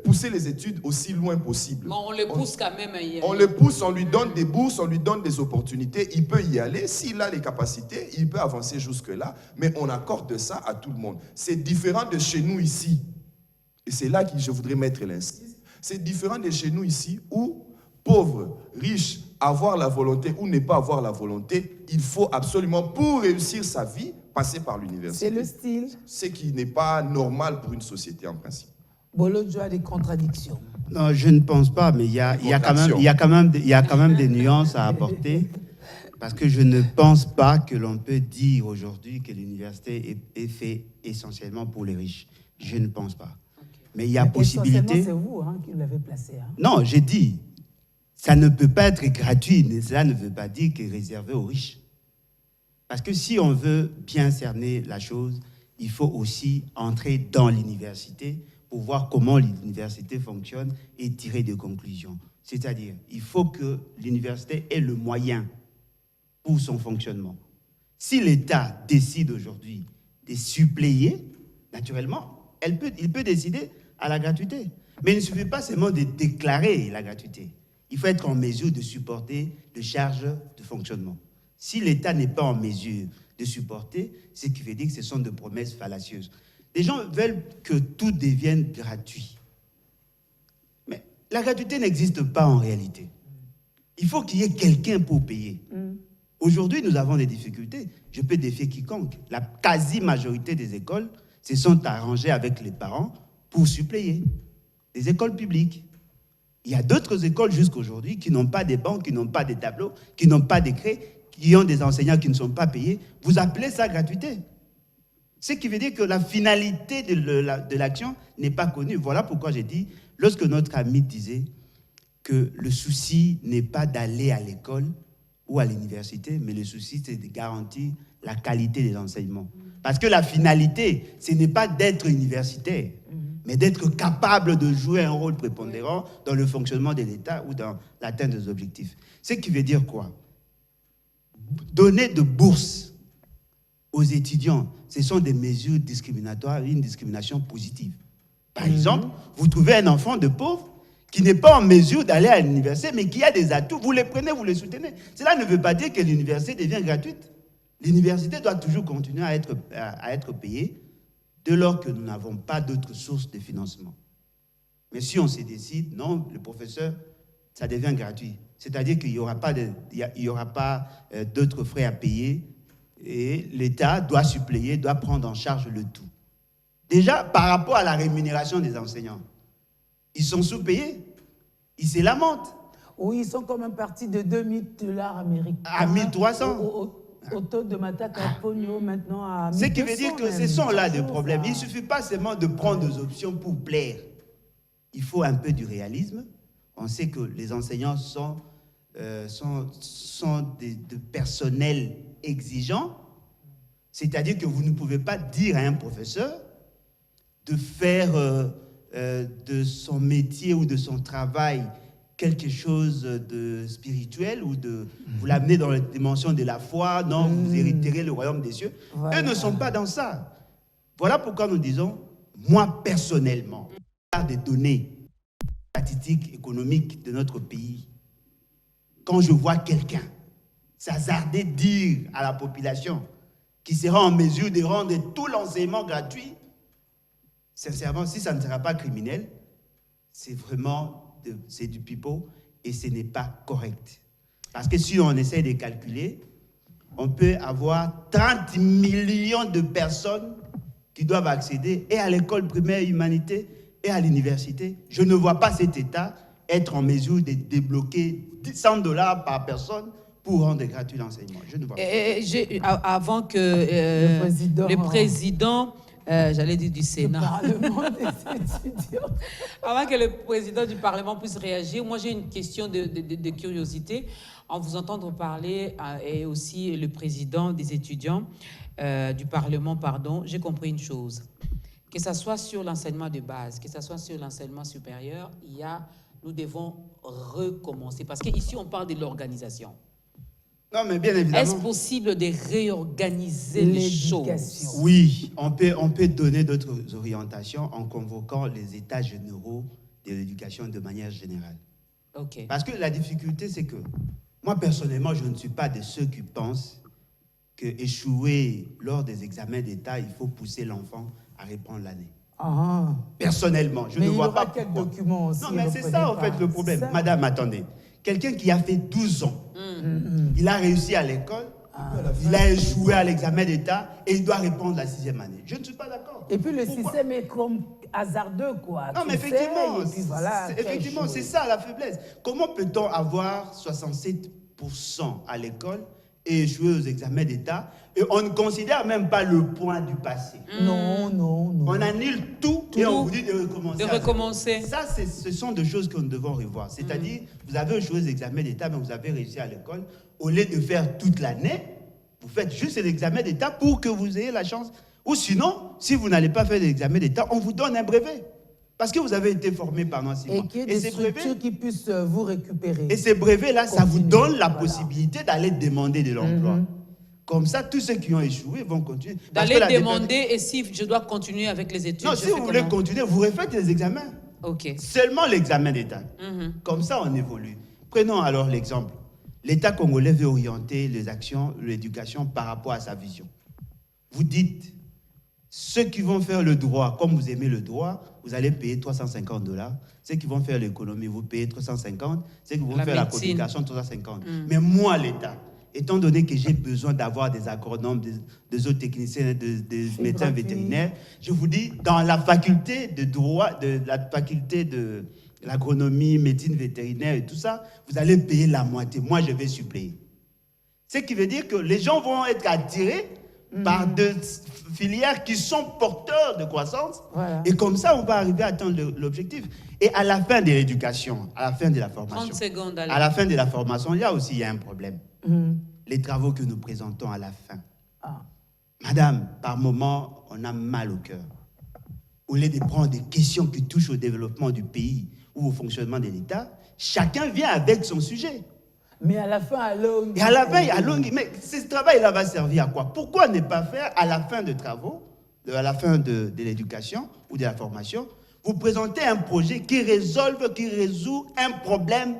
pousser les études aussi loin possible. Mais on le pousse quand même à y aller. On le pousse, on lui donne des bourses, on lui donne des opportunités. Il peut y aller. S'il a les capacités, il peut avancer jusque-là. Mais on accorde ça à tout le monde. C'est différent de chez nous ici. Et c'est là que je voudrais mettre l'incise. C'est différent de chez nous ici où pauvre, riche, avoir la volonté ou ne pas avoir la volonté, il faut absolument, pour réussir sa vie, passer par l'université. C'est le style. Ce qui n'est pas normal pour une société en principe. Bolojo a des contradictions. Non, je ne pense pas, mais il y a quand même des nuances à apporter. Parce que je ne pense pas que l'on peut dire aujourd'hui que l'université est faite essentiellement pour les riches. Je ne pense pas. Mais il y a possibilité... C'est vous qui l'avez placé. Non, j'ai dit... ça ne peut pas être gratuit, mais cela ne veut pas dire qu'il est réservé aux riches. Parce que si on veut bien cerner la chose, il faut aussi entrer dans l'université pour voir comment l'université fonctionne et tirer des conclusions. C'est-à-dire, il faut que l'université ait le moyen pour son fonctionnement. Si l'État décide aujourd'hui de suppléer, naturellement, il peut décider à la gratuité. Mais il ne suffit pas seulement de déclarer la gratuité. Il faut être en mesure de supporter les charges de fonctionnement. Si l'État n'est pas en mesure de supporter, ce qui veut dire que ce sont des promesses fallacieuses. Les gens veulent que tout devienne gratuit. Mais la gratuité n'existe pas en réalité. Il faut qu'il y ait quelqu'un pour payer. Aujourd'hui, nous avons des difficultés. Je peux défier quiconque. La quasi-majorité des écoles se sont arrangées avec les parents pour suppléer. Des écoles publiques. Il y a d'autres écoles jusqu'aujourd'hui qui n'ont pas des bancs, qui n'ont pas des tableaux, qui n'ont pas d'écrit, qui ont des enseignants qui ne sont pas payés. Vous appelez ça gratuité. Ce qui veut dire que la finalité de l'action n'est pas connue. Voilà pourquoi j'ai dit, lorsque notre ami disait que le souci n'est pas d'aller à l'école ou à l'université, mais le souci, c'est de garantir la qualité des enseignements. Parce que la finalité, ce n'est pas d'être universitaire, mais d'être capable de jouer un rôle prépondérant dans le fonctionnement de l'État ou dans l'atteinte des objectifs. Ce qui veut dire quoi? Donner de bourses aux étudiants, ce sont des mesures discriminatoires, une discrimination positive. Par exemple, vous trouvez un enfant de pauvre qui n'est pas en mesure d'aller à l'université, mais qui a des atouts, vous les prenez, vous les soutenez. Cela ne veut pas dire que l'université devient gratuite. L'université doit toujours continuer à être payée dès lors que nous n'avons pas d'autres sources de financement. Mais si on se décide, non, le professeur, ça devient gratuit. C'est-à-dire qu'il n'y aura pas d'autres frais à payer et l'État doit suppléer, doit prendre en charge le tout. Déjà, par rapport à la rémunération des enseignants, ils sont sous-payés, ils se lamentent. Oui, ils sont quand même partis de $2,000 américains. À 1300. Au taux de Matata Pogno, maintenant à 1200. Ce qui veut dire que ce sont là des problèmes. Il ne Ça. suffit pas seulement de prendre des options pour plaire. Il faut un peu du réalisme. On sait que les enseignants sont de personnel exigeant. C'est-à-dire que vous ne pouvez pas dire à un professeur de faire de son métier ou de son travail quelque chose de spirituel ou de vous l'amener dans la dimension de la foi, non, vous hériterez le royaume des cieux. Voilà. Eux ne sont pas dans ça. Voilà pourquoi nous disons, moi personnellement, des données statistiques économiques de notre pays, quand je vois quelqu'un s'hasarder dire à la population qui sera en mesure de rendre tout l'enseignement gratuit, sincèrement, si ça ne sera pas criminel, c'est vraiment c'est du pipeau et ce n'est pas correct. Parce que si on essaie de calculer, on peut avoir 30 millions de personnes qui doivent accéder et à l'école primaire humanité et à l'université. Je ne vois pas cet État être en mesure de débloquer $100 par personne pour rendre gratuit l'enseignement. Je ne vois pas. Avant que le président j'allais dire du Sénat. Avant que le président du Parlement puisse réagir, moi j'ai une question de curiosité. En vous entendre parler et aussi le président des étudiants du Parlement, pardon, j'ai compris une chose. Que ce soit sur l'enseignement de base, que ce soit sur l'enseignement supérieur, nous devons recommencer. Parce qu'ici, on parle de l'organisation. Non, mais bien évidemment. Est-ce possible de réorganiser les choses? Oui, on peut donner d'autres orientations en convoquant les états généraux de l'éducation de manière générale. Okay. Parce que la difficulté, c'est que moi, personnellement, je ne suis pas de ceux qui pensent qu'échouer lors des examens d'État, il faut pousser l'enfant à reprendre l'année. Ah. Personnellement, je ne vois pas quel document aussi. Non, mais c'est ça, en fait, le problème. Madame, attendez. Quelqu'un qui a fait 12 ans, il a réussi à l'école, il a échoué à l'examen d'État et il doit répondre la 6e année. Je ne suis pas d'accord. Et puis le système est comme hasardeux, quoi. Non, mais effectivement, c'est ça la faiblesse. Comment peut-on avoir 67% à l'école et échoué aux examens d'État, et on ne considère même pas le point du passé. Non. On annule tout et on vous dit de recommencer. De recommencer. Ça, ce sont des choses que nous devons revoir. C'est-à-dire, vous avez échoué aux examens d'État, mais vous avez réussi à l'école. Au lieu de faire toute l'année, vous faites juste l'examen d'État pour que vous ayez la chance. Ou sinon, si vous n'allez pas faire l'examen d'État, on vous donne un brevet. Parce que vous avez été formé pendant 6 mois. Et qu'il y ait des structures qui puissent vous récupérer. Et ces brevets-là, ça vous donne la possibilité d'aller demander de l'emploi. Comme ça, tous ceux qui ont échoué vont continuer. D'aller demander, et si je dois continuer avec les études. Non, si vous voulez continuer, vous refaites les examens. Ok. Seulement l'examen d'État. Comme ça, on évolue. Prenons alors l'exemple. L'État congolais veut orienter les actions, l'éducation par rapport à sa vision. Vous dites, ceux qui vont faire le droit, comme vous aimez le droit, vous allez payer $350. Ceux qui vont faire l'économie, vous payez 350. Ceux qui vont faire la communication, 350. Mais moi, l'État, étant donné que j'ai besoin d'avoir des agronomes, des zootechniciens, des médecins vétérinaires, je vous dis, dans la faculté de droit, de la faculté de l'agronomie, médecine vétérinaire et tout ça, vous allez payer la moitié. Moi, je vais suppléer. Ce qui veut dire que les gens vont être attirés par des filières qui sont porteurs de croissance. Voilà. Et comme ça, on va arriver à atteindre l'objectif. Et à la fin de l'éducation, à la fin de la formation, 30 secondes, allez. À la fin de la formation, il y a un problème. Les travaux que nous présentons à la fin. Madame, par moment, on a mal au cœur. Au lieu de prendre des questions qui touchent au développement du pays ou au fonctionnement de l'État, chacun vient avec son sujet. Mais à la fin, à longue. Et à la fin, à longue. Mais ce travail-là va servir à quoi? Pourquoi ne pas faire à la fin de travaux, à la fin de l'éducation ou de la formation, vous présenter un projet qui résout un problème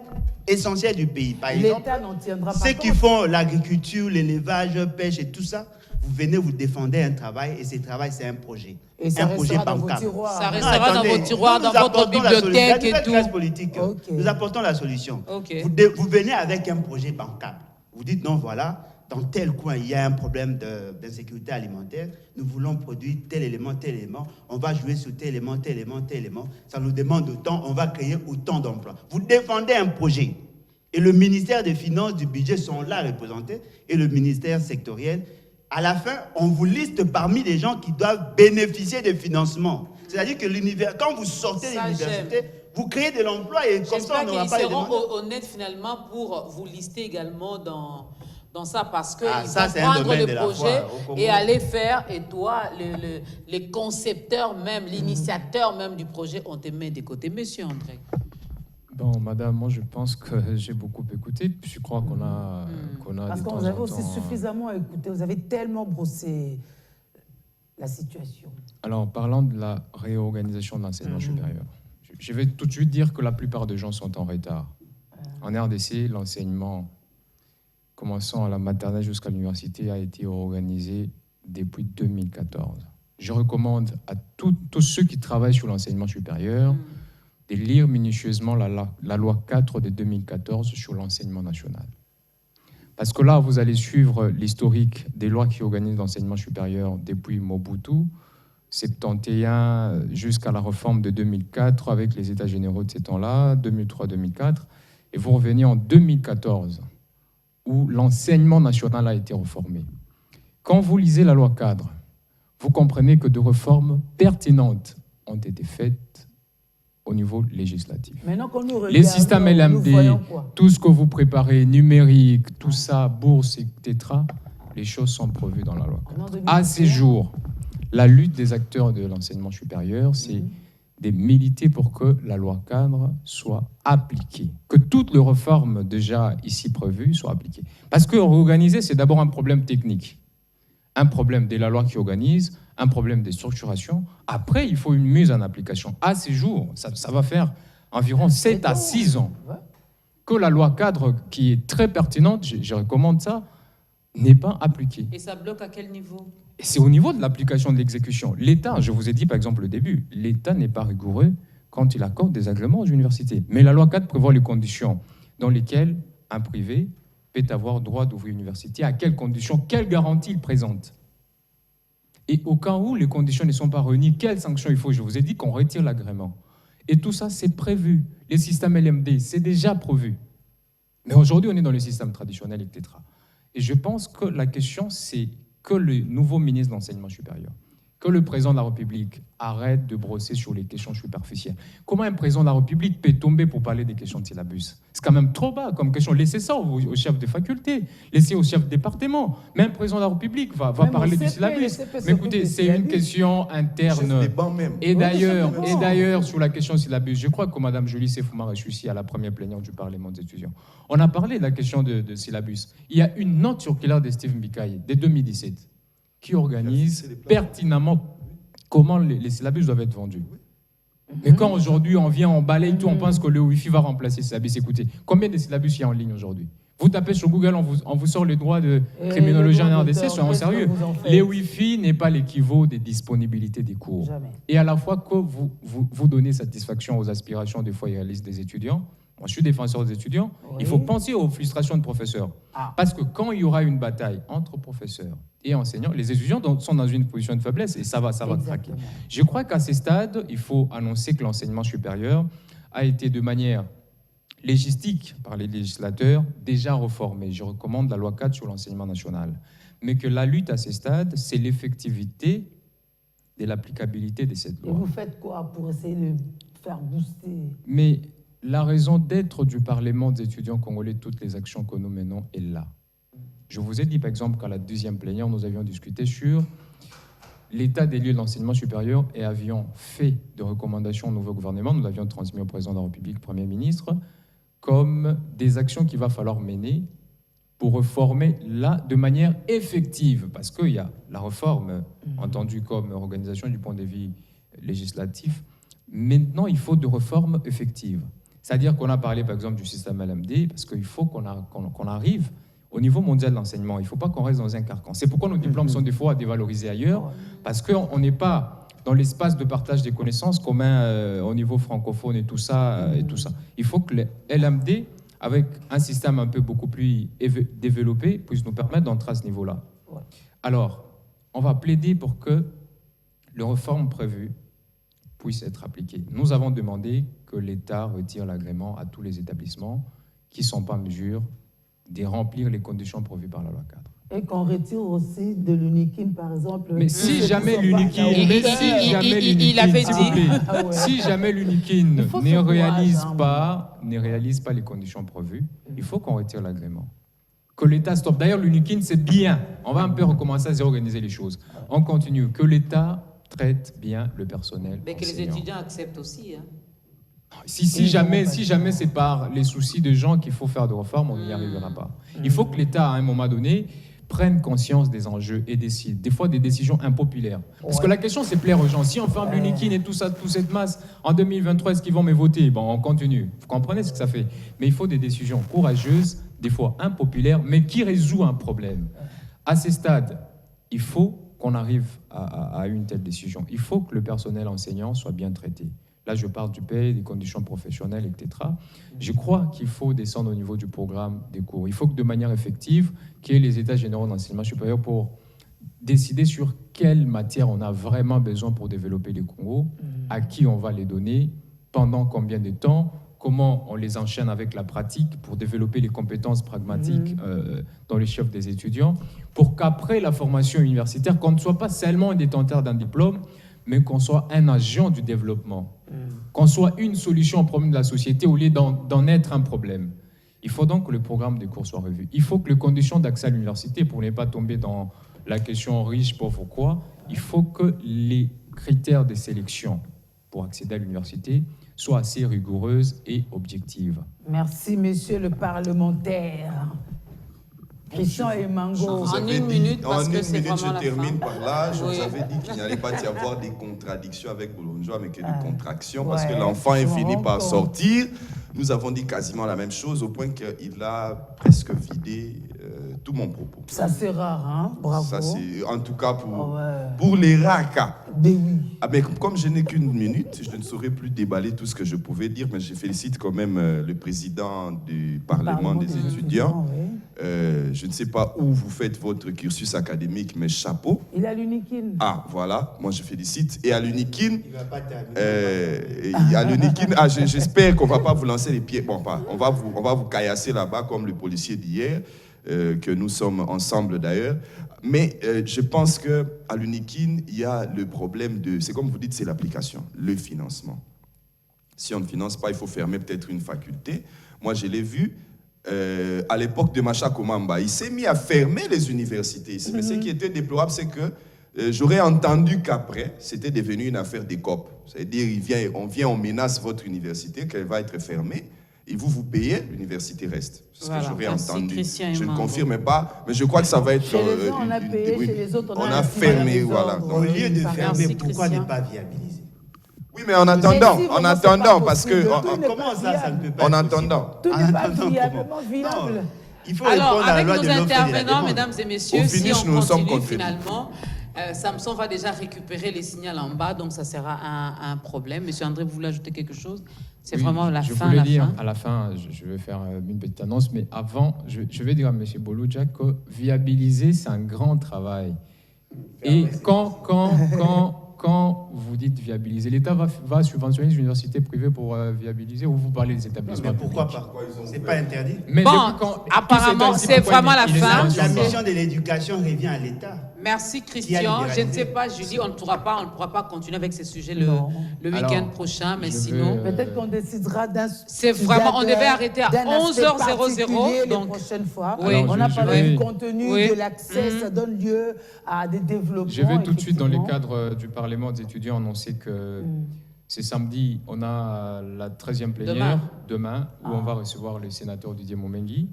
essentiel du pays? Par exemple, l'État n'en tiendra pas ceux qui font l'agriculture, l'élevage, pêche et tout ça, vous venez, vous défendez un travail et ce travail, c'est un projet. Et ça restera dans vos tiroirs. Ça restera dans vos tiroirs, dans votre bibliothèque et tout. Politique. Okay. Nous apportons la solution. Okay. Vous venez avec un projet bancable. Vous dites, non, voilà, dans tel coin, il y a un problème d'insécurité alimentaire. Nous voulons produire tel élément. On va jouer sur tel élément. Ça nous demande autant, on va créer autant d'emplois. Vous défendez un projet. Et le ministère des Finances, du Budget sont là représentés, et le ministère sectoriel. À la fin, on vous liste parmi les gens qui doivent bénéficier des financements. C'est-à-dire que quand vous sortez de l'université, vous créez de l'emploi et comme ça, on n'aura pas les demandes. J'espère qu'ils seront honnêtes finalement pour vous lister également dans ça parce qu'ils vont prendre le projet et aller faire. Et toi, les concepteurs même, l'initiateur même du projet, on te met de côté. Monsieur André. Bon, madame, moi je pense que j'ai beaucoup écouté. Je crois qu'on a parce que vous avez aussi suffisamment écouté. Vous avez tellement brossé la situation. Alors, parlant de la réorganisation de l'enseignement supérieur, je vais tout de suite dire que la plupart des gens sont en retard. En RDC, l'enseignement, commençant à la maternelle jusqu'à l'université, a été organisé depuis 2014. Je recommande à tous ceux qui travaillent sur l'enseignement supérieur de lire minutieusement la loi 4 de 2014 sur l'enseignement national. Parce que là, vous allez suivre l'historique des lois qui organisent l'enseignement supérieur depuis Mobutu, 71 jusqu'à la réforme de 2004 avec les États généraux de ces temps-là, 2003-2004, et vous revenez en 2014, où l'enseignement national a été réformé. Quand vous lisez la loi cadre, vous comprenez que de réformes pertinentes ont été faites au niveau législatif. Les systèmes LMD, tout ce que vous préparez, numérique, tout ça, bourse, etc., les choses sont prévues dans la loi cadre. À ces jours, la lutte des acteurs de l'enseignement supérieur, c'est de militer pour que la loi cadre soit appliquée, que toutes les réformes déjà ici prévues soient appliquées. Parce que réorganiser, c'est d'abord un problème technique, un problème de la loi qui organise, un problème de structuration. Après, il faut une mise en application. À ces jours, ça va faire environ 7 à 6 ans que la loi cadre, qui est très pertinente, je recommande ça, n'est pas appliquée. Et ça bloque à quel niveau? C'est au niveau de l'application de l'exécution. L'État, je vous ai dit par exemple au début, l'État n'est pas rigoureux quand il accorde des agréments aux universités. Mais la loi 4 prévoit les conditions dans lesquelles un privé peut avoir droit d'ouvrir une université, à quelles conditions, quelles garanties il présente. Et au cas où les conditions ne sont pas réunies, quelles sanctions il faut? Je vous ai dit qu'on retire l'agrément. Et tout ça, c'est prévu. Les systèmes LMD, c'est déjà prévu. Mais aujourd'hui, on est dans le système traditionnel, etc. Et je pense que la question, c'est que le nouveau ministre de l'Enseignement supérieur, que le président de la République arrête de brosser sur les questions superficielles. Comment un président de la République peut tomber pour parler des questions de syllabus? C'est quand même trop bas comme question. Laissez ça aux chefs de faculté, laissez aux chefs de département. Même le président de la République va parler du syllabus. Mais écoutez, c'est une question interne. Et d'ailleurs, sur la question du syllabus, je crois que Mme Julie Sefouma a réussi à la première plénière du Parlement des étudiants. On a parlé de la question de syllabus. Il y a une note circulaire de Steve Mbikaï de 2017 qui organise pertinemment comment les syllabus doivent être vendus. Mais quand aujourd'hui on vient, on balaye tout, on pense que le Wi-Fi va remplacer les syllabus. Écoutez, combien de syllabus il y a en ligne aujourd'hui? Vous tapez sur Google, on vous sort les droits de criminologie en RDC, soyons sérieux. Les Wi-Fi n'est pas l'équivalent des disponibilités des cours. Jamais. Et à la fois que vous donnez satisfaction aux aspirations des fois irréalistes des étudiants, moi je suis défenseur des étudiants, il faut penser aux frustrations de professeurs. Parce que quand il y aura une bataille entre professeurs et enseignants, les étudiants sont dans une position de faiblesse et ça va craquer. Je crois qu'à ces stades, il faut annoncer que l'enseignement supérieur a été de manière légistique par les législateurs déjà réformé. Je recommande la loi 4 sur l'enseignement national. Mais que la lutte à ces stades, c'est l'effectivité de l'applicabilité de cette loi. Et vous faites quoi pour essayer de faire booster? Mais la raison d'être du Parlement des étudiants congolais, toutes les actions que nous menons est là. Je vous ai dit, par exemple, qu'à la deuxième plénière, nous avions discuté sur l'état des lieux de l'enseignement supérieur et avions fait des recommandations au nouveau gouvernement. Nous l'avions transmis au président de la République, Premier ministre, comme des actions qu'il va falloir mener pour reformer là de manière effective. Parce qu'il y a la réforme entendue comme organisation du point de vue législatif. Maintenant, il faut de réformes effectives. C'est-à-dire qu'on a parlé, par exemple, du système LMD, parce qu'il faut qu'on arrive au niveau mondial de l'enseignement. Il ne faut pas qu'on reste dans un carcan. C'est pourquoi nos diplômes sont des fois dévalorisés ailleurs, parce qu'on n'est pas dans l'espace de partage des connaissances commun au niveau francophone et tout ça. Il faut que le LMD, avec un système un peu beaucoup plus développé, puisse nous permettre d'entrer à ce niveau-là. Alors, on va plaider pour que les réformes prévues puissent être appliquées. Nous avons demandé que l'État retire l'agrément à tous les établissements qui ne sont pas en mesure de remplir les conditions prévues par la loi 4. Et qu'on retire aussi de l'UNIKIN, par exemple. Mais si jamais l'UNIKIN, si jamais l'UNIKIN ne réalise pas les conditions prévues, il faut qu'on retire l'agrément. Que l'État stoppe. D'ailleurs, l'UNIKIN, c'est bien. On va un peu recommencer à réorganiser les choses. On continue. Que l'État traite bien le personnel. Mais que les étudiants acceptent aussi. Hein. Si jamais c'est par les soucis de gens qu'il faut faire de réformes, on n'y arrivera pas. Il faut que l'État, à un moment donné, prenne conscience des enjeux et décide. Des fois, des décisions impopulaires. Parce que la question, c'est plaire aux gens. Si on ferme l'UNIKIN et tout ça, toute cette masse, en 2023, est-ce qu'ils vont me voter? Bon, on continue. Vous comprenez ce que ça fait? Mais il faut des décisions courageuses, des fois impopulaires, mais qui résout un problème. À ces stades, il faut qu'on arrive à une telle décision. Il faut que le personnel enseignant soit bien traité. Là, je parle du paye, des conditions professionnelles, etc. Je crois qu'il faut descendre au niveau du programme des cours. Il faut que de manière effective, qu'il y ait les états généraux d'enseignement supérieur pour décider sur quelle matière on a vraiment besoin pour développer les Congos, à qui on va les donner, pendant combien de temps, comment on les enchaîne avec la pratique pour développer les compétences pragmatiques dans les chefs des étudiants, pour qu'après la formation universitaire, qu'on ne soit pas seulement un détenteur d'un diplôme, mais qu'on soit un agent du développement, qu'on soit une solution au problème de la société au lieu d'en être un problème. Il faut donc que le programme des cours soit revu. Il faut que les conditions d'accès à l'université, pour ne pas tomber dans la question riche, pauvre ou quoi, il faut que les critères de sélection pour accéder à l'université soient assez rigoureuses et objectives. Merci, monsieur le parlementaire. Christian et Mango. En une minute, parce que c'est vraiment je la termine fin. par là. Je vous avais dit qu'il n'y allait pas y avoir des contradictions avec Boulonjoa, mais que des contractions, parce que l'enfant est fini par sortir. Nous avons dit quasiment la même chose, au point qu'il a presque vidé tout mon propos. Ça, c'est rare, hein? Bravo. Ça, c'est, en tout cas, pour les rares cas. Mais oui. Ah, mais comme je n'ai qu'une minute, je ne saurais plus déballer tout ce que je pouvais dire, mais je félicite quand même le président du Parlement des étudiants. Oui. Je ne sais pas où vous faites votre cursus académique, mais chapeau. Il a l'UNIKIN. Ah, voilà, moi je félicite. Et à l'UNIKIN, Il va pas terminer. à l'UNIKIN, j'espère qu'on ne va pas vous lancer les pieds. Bon, on va vous caillasser là-bas comme le policier d'hier. que nous sommes ensemble d'ailleurs. Mais je pense qu'à l'UNIKIN, il y a le problème c'est comme vous dites, c'est l'application, le financement. Si on ne finance pas, il faut fermer peut-être une faculté. Moi, je l'ai vu à l'époque de Macha Komamba. Il s'est mis à fermer les universités. Mais ce qui était déplorable, c'est que j'aurais entendu qu'après, c'était devenu une affaire des COP. C'est-à-dire, on menace votre université, qu'elle va être fermée, et vous payez, l'université reste. C'est ce que j'aurais entendu. Christian Je ne Mango. confirme pas, mais je crois que ça va être... Chez les uns, on a payé, chez les autres, on a fermé, voilà. Au lieu de fermer, Merci, pourquoi Christian. ne pas viabiliser? Oui, mais en attendant, parce que... Comment ça ne peut pas En être possible? attendant. Tout n'est pas attendant, viablement comment? viable. Non, il faut Alors, répondre à la avec loi nos de l'offre et de la intervenants, demande. mesdames et messieurs, Au si finish, on nous sommes continue contenus. finalement, Samson va déjà récupérer les signaux en bas, donc ça sera un problème. Monsieur André, vous voulez ajouter quelque chose? C'est Oui, vraiment la je fin, voulais la dire, fin. à la fin, je vais faire une petite annonce, mais avant, je vais dire à M. Bolouja que viabiliser, c'est un grand travail. Et quand vous dites viabiliser, l'État va subventionner les universités privées pour viabiliser, ou vous parlez des établissements Mais pourquoi publics? pas? C'est pas interdit. Mais Bon, depuis quand- apparemment, tous ces c'est temps-ci, pourquoi vraiment la il est fin. subventionné La pas? mission de l'éducation revient à l'État. Merci Christian. Je ne sais pas, Julie, on ne pourra pas continuer avec ces sujets le Non. week-end Alors, prochain, mais je sinon... vais, Peut-être qu'on décidera d'un. C'est vraiment, on devait arrêter à d'un aspect 11h00, particulier donc. les prochaines fois. Oui. Alors, On a je parlé vais- du contenu, Oui. de l'accès, ça donne lieu à des développements. Je vais tout de suite, dans le effectivement. cadre du Parlement des étudiants, annoncer que c'est samedi, on a la 13e plénière, demain, où on va recevoir le sénateur Didier Momengi,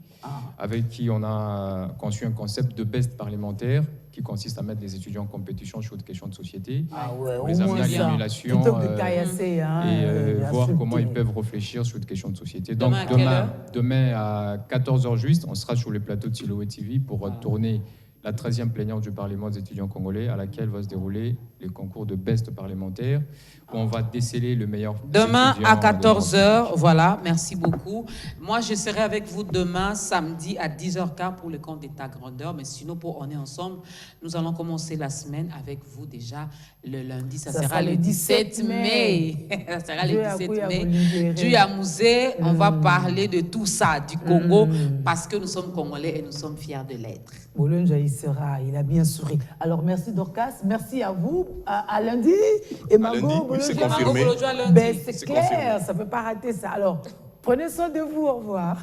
avec qui on a conçu un concept de best parlementaire qui consiste à mettre les étudiants en compétition sur des questions de société, Ah ouais, pour au les amener moins à ça. l'émulation Plutôt que de caillasser, hein, et voir insulter. comment ils peuvent réfléchir sur des questions de société. Donc Demain à quelle heure demain à 14h juste, on sera sur les plateaux de Siloé TV pour tourner la 13e plénière du Parlement des étudiants congolais, à laquelle va se dérouler les concours de best parlementaire, où on va déceler le meilleur. Demain étudiant à de 14h, voilà, merci beaucoup. Moi, je serai avec vous demain, samedi à 10h15 pour le compte d'État grandeur, mais sinon, pour On est ensemble, nous allons commencer la semaine avec vous déjà le lundi. Ça sera le 17 mai. Ça sera le 17 mai. Dieu a Mouzé, on va parler de tout ça, du Congo, parce que nous sommes Congolais et nous sommes fiers de l'être. Bolonja, il sera, il a bien souri. Alors, merci Dorcas, merci à vous. À lundi. Et Margot, lundi, oui, c'est Bolonja. confirmé. Ben, c'est C'est clair, confirmé. ça ne peut pas rater ça. Alors, prenez soin de vous, au revoir.